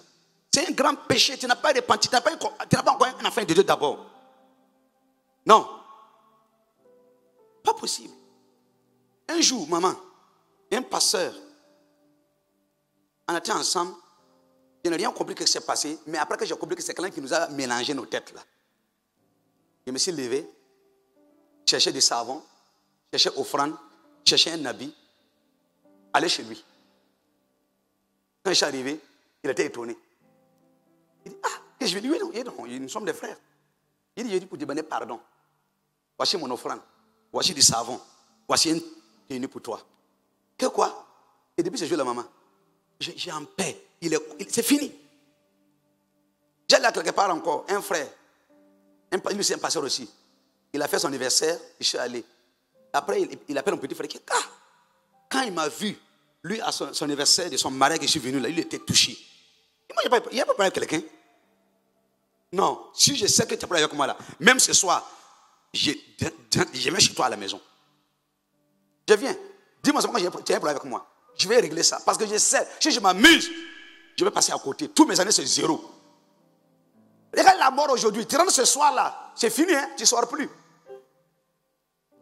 C'est un grand péché, tu n'as pas repenti, tu n'as pas encore un enfant de Dieu d'abord. Non. Pas possible. Un jour, maman, un pasteur, on était ensemble, je n'ai rien compris ce qui s'est passé, mais après que j'ai compris que c'est quelqu'un qui nous a mélangé nos têtes là. Je me suis levé, cherché des savons, cherché offrande, cherché un habit, aller chez lui. Quand je suis arrivé, il était étonné. Il dit, que je vais lui dire, non, nous sommes des frères. Il dit, je dis pour demander pardon. Voici mon offrande, voici du savon, voici une tenue pour toi. Que quoi? Et depuis ce jour-là, maman, j'ai en paix. C'est fini. J'ai là quelque part encore, un frère. Lui, c'est un pasteur aussi. Il a fait son anniversaire, je suis allé. Après, il appelle mon petit frère. Quand il m'a vu, lui, à son anniversaire de son mariage, que je suis venu là, il était touché. Et moi, il n'y a pas parlé avec quelqu'un. Non, si je sais que tu as parlé avec moi là, même ce soir, je viens chez toi à la maison. Je viens. Dis-moi comment tu as parlé avec moi. Je vais régler ça. Parce que je sais, si je m'amuse, je vais passer à côté. Tous mes années, c'est zéro. Regarde la mort aujourd'hui. Tu rentres ce soir-là, c'est fini, hein? Tu ne sors plus.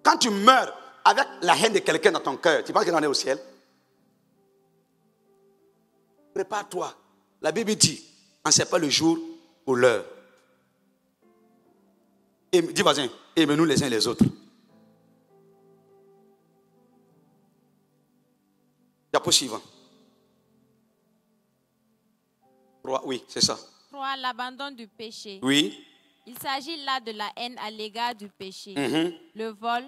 Quand tu meurs avec la haine de quelqu'un dans ton cœur, tu penses qu'il en est au ciel? Prépare-toi. La Bible dit, on ne sait pas le jour ou l'heure. Et dis voisin, aimez-nous les uns les autres. Diapo suivant. 3, oui, c'est ça. 3. L'abandon du péché. Oui. Il s'agit là de la haine à l'égard du péché. Le vol,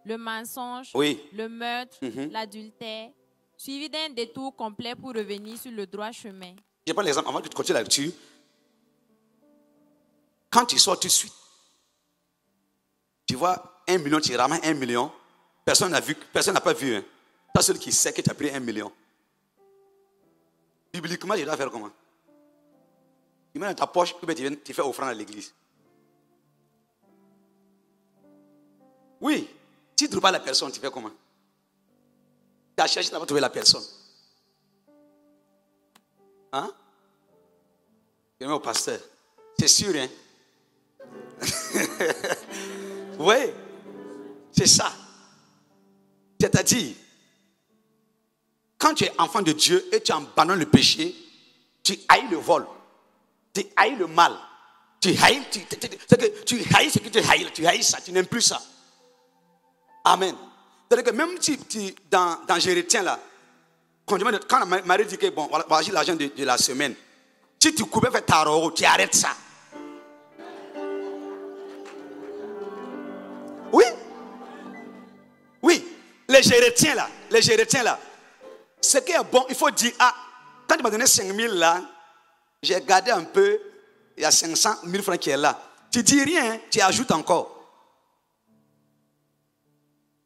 le mensonge, le meurtre, l'adultère, suivi d'un détour complet pour revenir sur le droit chemin. Je prends l'exemple, avant de continuer là-dessus. Quand tu sors tout de suite, tu vois 1 million, tu ramènes 1 million, personne n'a vu, personne n'a pas vu. Hein. C'est celui qui sait que tu as pris 1 million. Bibliquement, je dois faire comment? Tu mets dans ta poche, tu fais offrande à l'église. Oui, si tu ne trouves pas la personne, tu fais comment? Tu as cherché, tu n'as pas trouvé la personne. Hein? Je au pasteur. C'est sûr, hein? Oui, c'est ça. C'est-à-dire, quand tu es enfant de Dieu et tu abandonnes le péché, tu haïs le vol, tu haïs le mal, tu haïs ce que tu haïs, tu haïs ça, tu n'aimes plus ça. Amen. C'est-à-dire que même si dans je retiens là, quand Marie dit que bon, voici l'argent de la semaine, si tu coupes faire ta roue, tu arrêtes ça. Oui. Oui. Les je retiens là. Ce qui est bon, il faut dire, quand tu m'as donné 5 000 là, j'ai gardé un peu, il y a 500 000 francs qui est là. Tu dis rien, tu ajoutes encore.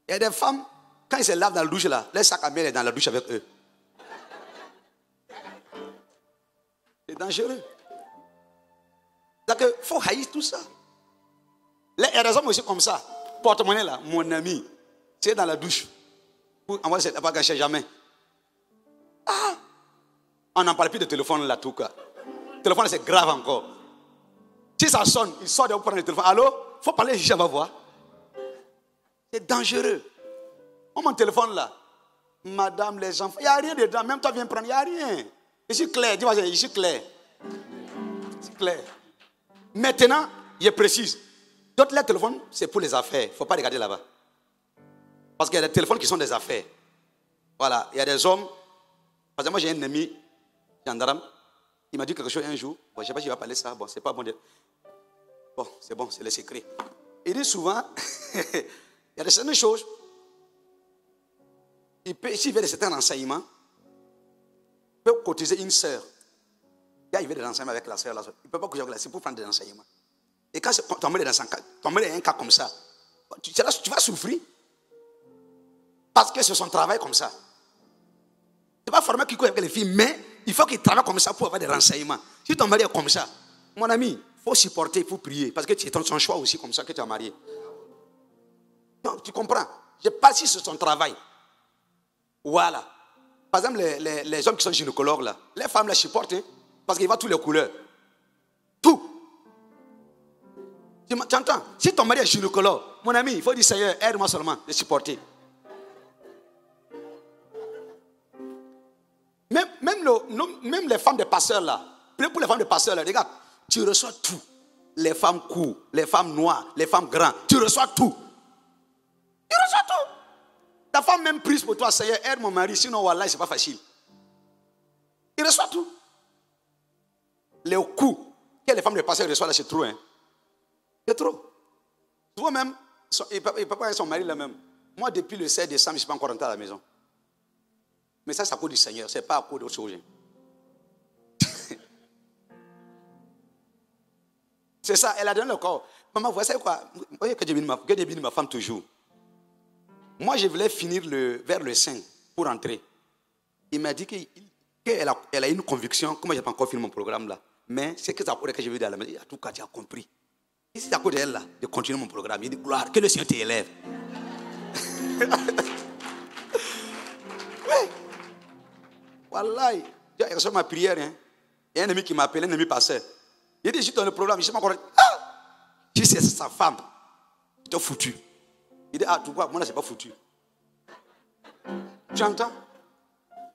Il y a des femmes, quand ils se lavent dans la douche là, leur sac à miel est dans la douche avec eux. C'est dangereux. Donc, il faut haïr tout ça. Il y a des hommes aussi comme ça. Porte-monnaie là, mon ami, c'est dans la douche. On va pas gâcher jamais. On n'en parle plus de téléphone là, tout cas. Le téléphone, c'est grave encore. Si ça sonne, il sort de vous prendre le téléphone. Allô? Il faut parler, je vais voir. C'est dangereux. Mon téléphone là, madame, les enfants, il n'y a rien dedans. Même toi, viens prendre, il n'y a rien. Je suis clair, dis-moi, je suis clair. C'est clair. Maintenant, je précise. D'autres les téléphones, c'est pour les affaires. Il ne faut pas regarder là-bas. Parce qu'il y a des téléphones qui sont des affaires. Voilà, il y a des hommes. Parce que moi, j'ai un ami, gendarme, il m'a dit quelque chose un jour. Bon, je ne sais pas si il va parler ça. Bon, c'est pas bon. Bon, c'est le secret. Il dit souvent, il y a de certaines choses. S'il veut de certains renseignements, il peut cotiser une sœur. Il veut des renseignements avec la sœur. Il ne peut pas cotiser avec la sœur pour prendre des renseignements. Et quand tu mets dans un cas comme ça, tu vas souffrir. Parce que c'est son travail comme ça. Tu vas former quiconque avec les filles, mais il faut qu'il travaille comme ça pour avoir des renseignements. Si ton mari est comme ça, mon ami, il faut supporter, il faut prier. Parce que c'est ton choix aussi comme ça que tu as marié. Non, tu comprends? Je ne sais pas si c'est son travail. Voilà. Par exemple, les hommes qui sont gynécologues, là, les femmes les supportent, hein, parce qu'ils voient toutes les couleurs. Tout. Tu entends? Si ton mari est gynécologue, mon ami, il faut dire Seigneur, aide-moi seulement de supporter. Même les femmes de pasteurs là, pour les femmes de pasteurs là, regarde, tu reçois tout. Les femmes courtes, les femmes noires, les femmes grandes, tu reçois tout. Tu reçois tout. Ta femme même prise pour toi, Seigneur, aide mon mari, sinon wallah, c'est pas facile. Il reçoit tout. Les coups que les femmes de pasteurs reçoivent là, c'est trop, hein. C'est trop. Souvent même, il peut pas avec son mari là même. Moi, depuis le 16 décembre, je ne suis pas encore rentré à la maison. Mais ça, c'est à cause du Seigneur, ce n'est pas à cause d'autre chose. C'est ça, elle a donné le corps. Maman, vous savez quoi? Vous voyez que j'ai béni ma femme toujours. Moi, je voulais finir vers le 5 pour rentrer. Il m'a dit qu'elle a une conviction, comme je n'ai pas encore fini mon programme là. Mais c'est que ça pourrait que je vais dire à la maison. En tout cas, tu as compris. Et c'est à cause d'elle là, de continuer mon programme. Il dit, gloire, que le Seigneur t'élève. Oui. Wallah, tu as reçu ma prière. Hein? Il y a un ami qui m'a appelé, un ami passé. Il dit, je suis dans le programme, je ne sais pas encore. Si c'est sa femme, tu t'es foutu. Il dit, tu vois, moi là, c'est pas foutu. Tu entends?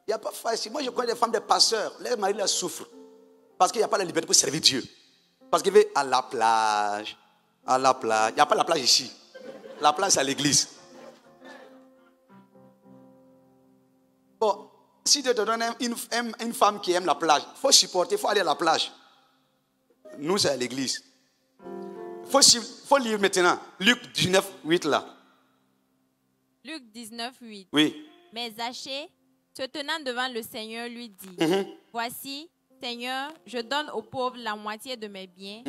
Il n'y a pas facile. Moi, je connais des femmes de pasteurs. Les maris là souffrent. Parce qu'il n'y a pas la liberté pour servir Dieu. Parce qu'il veut à la plage. À la plage. Il n'y a pas la plage ici. La plage, c'est à l'église. Bon, si Dieu te donne une femme qui aime la plage, il faut supporter, il faut aller à la plage. Nous, c'est à l'église. Il faut lire maintenant. Luc 19, 8 là. Luc 19, 8. Oui. Mais Zachée, se tenant devant le Seigneur, lui dit, Voici, Seigneur, je donne aux pauvres la moitié de mes biens,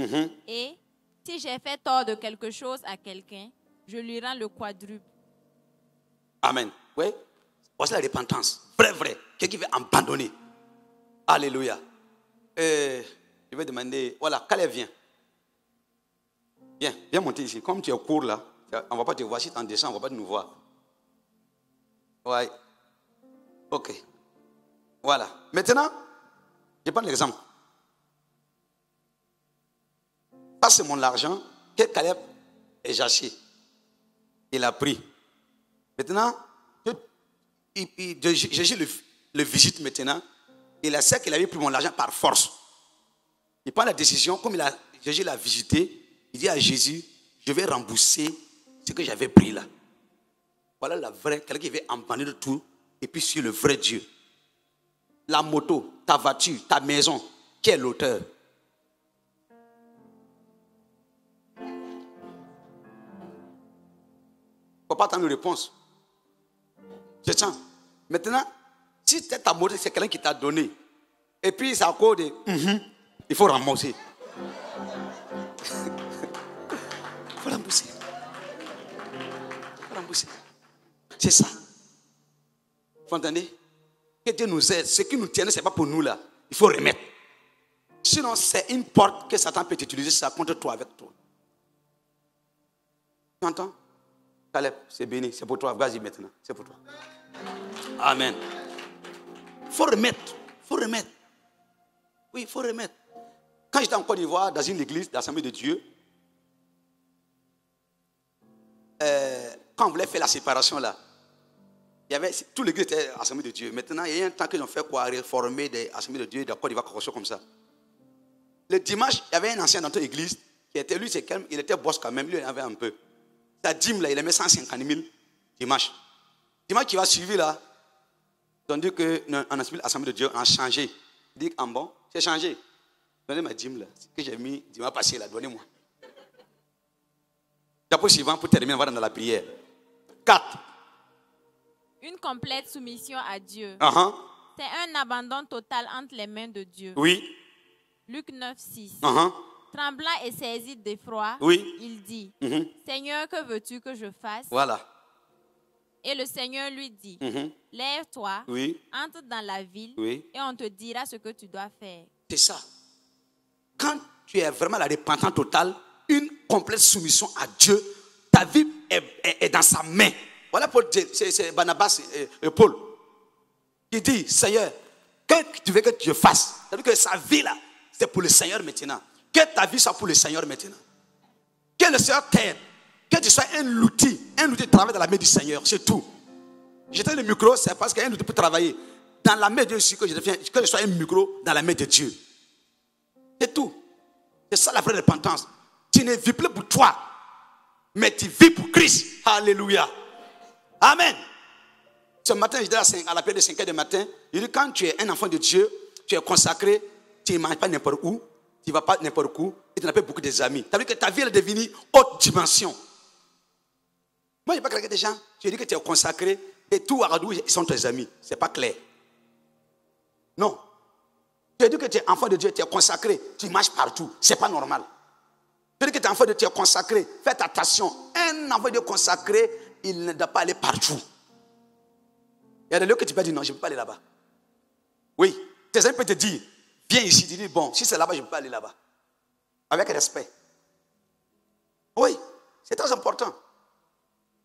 et si j'ai fait tort de quelque chose à quelqu'un, je lui rends le quadruple. Amen. Oui. Voici la repentance. Vrai. Quelqu'un qui veut abandonner. Alléluia. Je vais demander, voilà, Caleb vient. Viens monter ici. Comme tu es au cours là, on ne va pas te voir. Si tu en descends, on ne va pas nous voir. Ouais. Ok. Voilà. Maintenant, je prends l'exemple. Ça, c'est mon argent que Caleb est jaché. Il a pris. Maintenant, Jésus le visite maintenant. Il sait qu'il avait pris mon argent par force. Il prend la décision, comme Jésus l'a visité, il dit à Jésus, je vais rembourser ce que j'avais pris là. Voilà la vraie, quelqu'un qui veut abandonner tout et puis sur le vrai Dieu. La moto, ta voiture, ta maison, qui est l'auteur? Il ne faut pas attendre une réponse. Je sens. Maintenant, si ta moto, c'est quelqu'un qui t'a donné, et puis c'est à cause de il faut rembourser. Il faut rembourser. Il faut rembourser. C'est ça. Vous entendez? Que Dieu nous aide. Ce qui nous tient, ce n'est pas pour nous là. Il faut remettre. Sinon, c'est une porte que Satan peut utiliser ça contre toi, avec toi. Tu entends? Caleb, c'est béni. C'est pour toi. Vas-y maintenant. C'est pour toi. Amen. Il faut remettre. Il faut remettre. Oui, il faut remettre. Quand j'étais en Côte d'Ivoire, dans une église d'Assemblée de Dieu, quand on voulait faire la séparation là, il y avait, tout l'église était Assemblée de Dieu. Maintenant, il y a un temps qu'ils ont fait quoi, réformer des Assemblées de Dieu de Côte d'Ivoire, quelque chose comme ça. Le dimanche, il y avait un ancien dans notre église qui était, lui, c'est calme, il était boss quand même, lui, il en avait un peu. Sa dîme là, il aimait 150 000 dimanche. Dimanche qui va suivre là, ils ont dit qu'en Assemblée de Dieu, on a changé. Il dit, ah bon, j'ai changé. Donnez ma dîme là, que j'ai mis dimanche passé là, donnez-moi. Chapeau suivant pour terminer, on va dans la prière. 4. Une complète soumission à Dieu. C'est un abandon total entre les mains de Dieu. Oui. Luc 9, 6. Tremblant et saisi d'effroi, il dit, Seigneur, que veux-tu que je fasse? Voilà. Et le Seigneur lui dit, lève-toi, entre dans la ville et on te dira ce que tu dois faire. C'est ça. Quand tu es vraiment la repentance totale, une complète soumission à Dieu, ta vie est dans sa main. Voilà, c'est Barnabas et Paul qui dit, Seigneur, que tu veux que je fasse? C'est-à-dire que sa vie là, c'est pour le Seigneur maintenant. Que ta vie soit pour le Seigneur maintenant. Que le Seigneur t'aide. Que tu sois un outil de travail dans la main du Seigneur, c'est tout. J'étais le micro, c'est parce qu'un outil pour travailler. Dans la main de Dieu, que je sois un micro dans la main de Dieu. C'est tout. C'est ça la vraie repentance. Tu ne vis plus pour toi, mais tu vis pour Christ. Alléluia. Amen. Ce matin, j'étais à la prière de 5 heures du matin. Il dit, quand tu es un enfant de Dieu, tu es consacré, tu ne manges pas n'importe où, tu ne vas pas n'importe où, et tu n'as pas beaucoup d'amis. Ça veut dire que ta vie est devenue haute dimension. Moi, je n'ai pas craqué des gens. Tu dis que tu es consacré et tout Ouagadougou, ils sont tes amis. Ce n'est pas clair. Non. Tu dis que tu es enfant de Dieu, tu es consacré, tu marches partout. Ce n'est pas normal. Tu dis que tu es enfant de Dieu, tu es consacré. Faites attention. Un enfant de Dieu consacré, il ne doit pas aller partout. Il y a des lieux que tu peux dire non, je ne peux pas aller là-bas. Oui. Tes amis peuvent te dire, viens ici. Tu dis, bon, si c'est là-bas, je ne peux pas aller là-bas. Avec respect. Oui. C'est très important.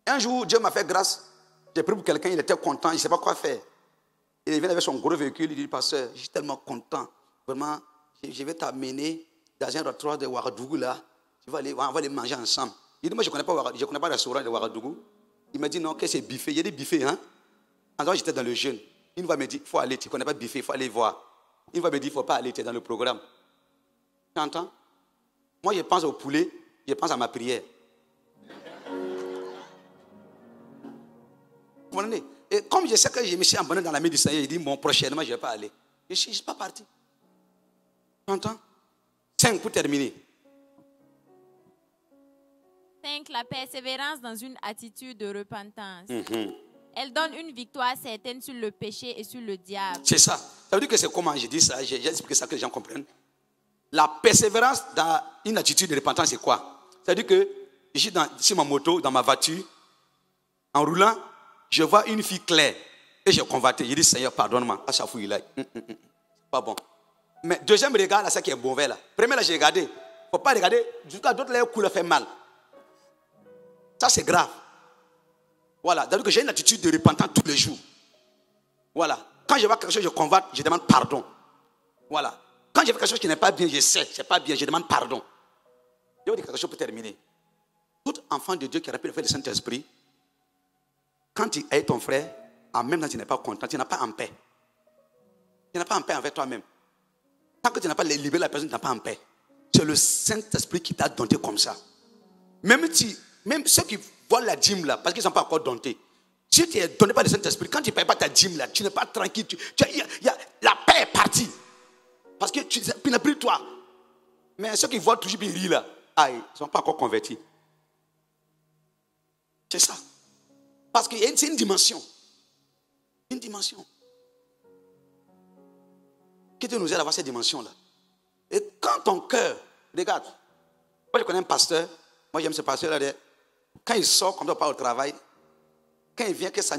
Un jour, Dieu m'a fait grâce. J'ai pris pour quelqu'un, il était content, il ne sait pas quoi faire. Il vient avec son gros véhicule, il dit, pasteur, je suis tellement content. Vraiment, je vais t'amener dans un restaurant de Ouagadougou là. On va aller manger ensemble. Il dit, moi, je ne connais pas le restaurant de Ouagadougou. Il m'a dit, non, que c'est buffet. Il y a des buffets, hein. Alors, j'étais dans le jeûne. Une fois, il me dit, il faut aller, tu ne connais pas de buffet, il faut aller voir. Une fois, il me dit, il ne faut pas aller, tu es dans le programme. Tu entends? Moi, je pense au poulet, je pense à ma prière. Et comme je sais que je me suis abonné dans la main du Seigneur, il dit, bon, prochainement, je ne vais pas aller. Je ne suis pas parti. Tu entends? 5 pour terminer. 5. La persévérance dans une attitude de repentance. Elle donne une victoire certaine sur le péché et sur le diable. C'est ça. Ça veut dire que c'est comment je dis ça, j'ai expliqué ça que les gens comprennent. La persévérance dans une attitude de repentance, c'est quoi? C'est-à-dire que je suis sur ma moto, dans ma voiture, en roulant, je vois une fille claire et je convertis. Je dis, Seigneur, pardonne-moi. À chaque fois, il est pas bon. Mais deuxième regard, là, c'est qui est mauvais. Là. Premier, là, j'ai regardé. Il ne faut pas regarder. Jusqu'à d'autres, les couleurs fait mal. Ça, c'est grave. Voilà. C'est-à-dire que j'ai une attitude de repentant tous les jours. Voilà. Quand je vois quelque chose, je convoite, je demande pardon. Voilà. Quand je vois quelque chose qui n'est pas bien, je sais, c'est pas bien, je demande pardon. Je vais dire quelque chose pour terminer. Tout enfant de Dieu qui a rappelé le fait du Saint-Esprit, quand tu es ton frère, en même temps tu n'es pas content, tu n'as pas en paix. Tu n'as pas en paix avec toi-même. Tant que tu n'as pas libéré la personne, tu n'as pas en paix. C'est le Saint-Esprit qui t'a dompté comme ça. Même ceux qui volent la dîme là, parce qu'ils ne sont pas encore domptés. Si tu es donné par le Saint-Esprit, quand tu ne payes pas ta dîme là, tu n'es pas tranquille. La paix est partie. Parce que tu n'as plus toi. Mais ceux qui volent toujours bien rire là, ils ne sont pas encore convertis. C'est ça. Parce que c'est une dimension. Une dimension. Que Dieu nous aide à avoir cette dimension-là. Et quand ton cœur, regarde, moi je connais un pasteur, moi j'aime ce pasteur-là, quand il sort comme ça part au travail, quand il vient que sa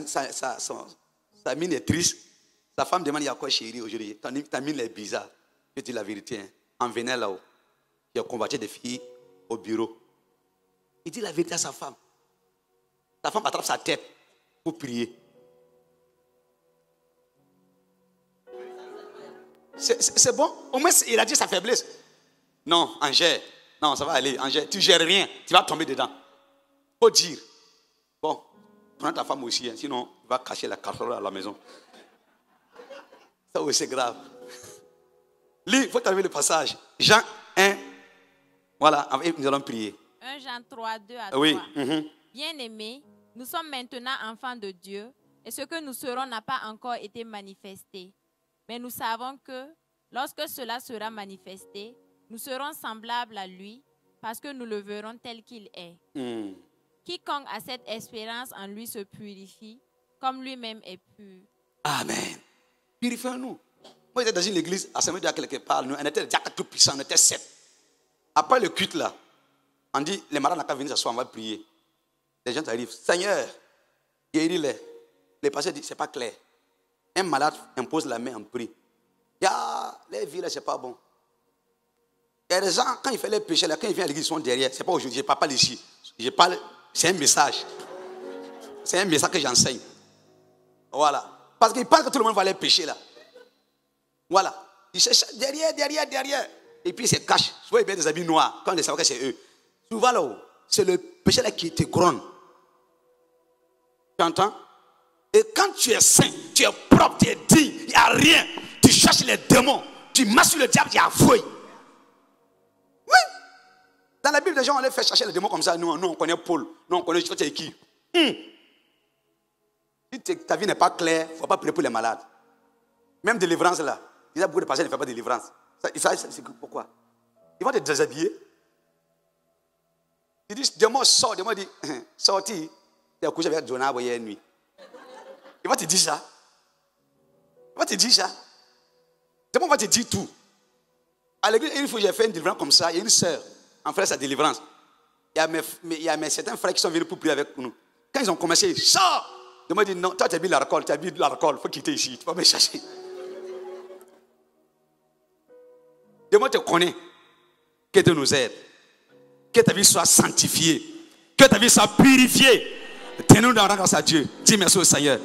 mine est triste, sa femme demande, il y a quoi chérie aujourd'hui? Ta mine est bizarre. Je dis la vérité, hein. En venant là-haut, il a convoité des filles au bureau. Il dit la vérité à sa femme. Sa femme attrape sa tête pour prier. C'est bon? Au moins, il a dit sa faiblesse. Non, Angèle. Non, ça va aller. Angèle, tu ne gères rien. Tu vas tomber dedans. Faut dire. Bon, prends ta femme aussi. Hein, sinon, il va cacher la casserole à la maison. Ça aussi, c'est grave. Lis, il faut terminer le passage. Jean 1. Voilà, nous allons prier. 1 Jean 3, 2 à 3. Oui. Bien-aimés, nous sommes maintenant enfants de Dieu et ce que nous serons n'a pas encore été manifesté. Mais nous savons que lorsque cela sera manifesté, nous serons semblables à lui parce que nous le verrons tel qu'il est. Quiconque a cette espérance en lui se purifie comme lui-même est pur. Amen. Purifions-nous. Moi, j'étais dans une église à Saint-Médard quelque part. On était déjà tout puissants, on était 7. Après le culte là, on dit les malades n'ont qu'à venir s'asseoir, on va prier. Les gens arrivent. Seigneur, guéris-les. Les pasteurs disent c'est pas clair. Un malade impose la main en prie. Les vies là, c'est pas bon. Il y a des gens, quand ils font les péchés là, quand ils viennent à l'église, ils sont derrière. C'est pas aujourd'hui, je ne parle pas ici. Je parle, c'est un message. C'est un message que j'enseigne. Voilà. Parce qu'ils pensent que tout le monde va les pécher là. Voilà. Ils cherchent derrière. Et puis ils se cachent. Souvent ils mettent des habits noirs. Quand ils savent que c'est eux. Souvent là, c'est le péché là qui te gronde. Tu entends? Et quand tu es saint, tu es propre, tu es digne, il n'y a rien. Tu cherches les démons. Tu marches sur le diable, il y a fouille. Oui. Dans la Bible, les gens, on les fait chercher les démons comme ça. Nous, on connaît Paul. Nous, on connaît tu es qui. Si ta vie n'est pas claire, il ne faut pas prier pour les malades. Même délivrance là. Il y a beaucoup de patients qui ne font pas de délivrance. Ça, c'est pourquoi? Ils vont te déshabiller. Ils disent, démon sort. Démon dit, sorti. Tu es couché avec Jonah hier nuit. Il va te dire ça. Démon va te dire tout. À l'église, une fois j'ai fait une délivrance comme ça, il y a une sœur, en fait sa délivrance. Il y a certains frères qui sont venus pour prier avec nous. Quand ils ont commencé, ils sortent. Démon dit, non, toi tu as bu l'alcool, il faut quitter ici, tu vas me chercher. Démon te connaît. Que Dieu nous aide. Que ta vie soit sanctifiée. Que ta vie soit purifiée. Tenons-nous dans la grâce à Dieu. Dis merci au Seigneur.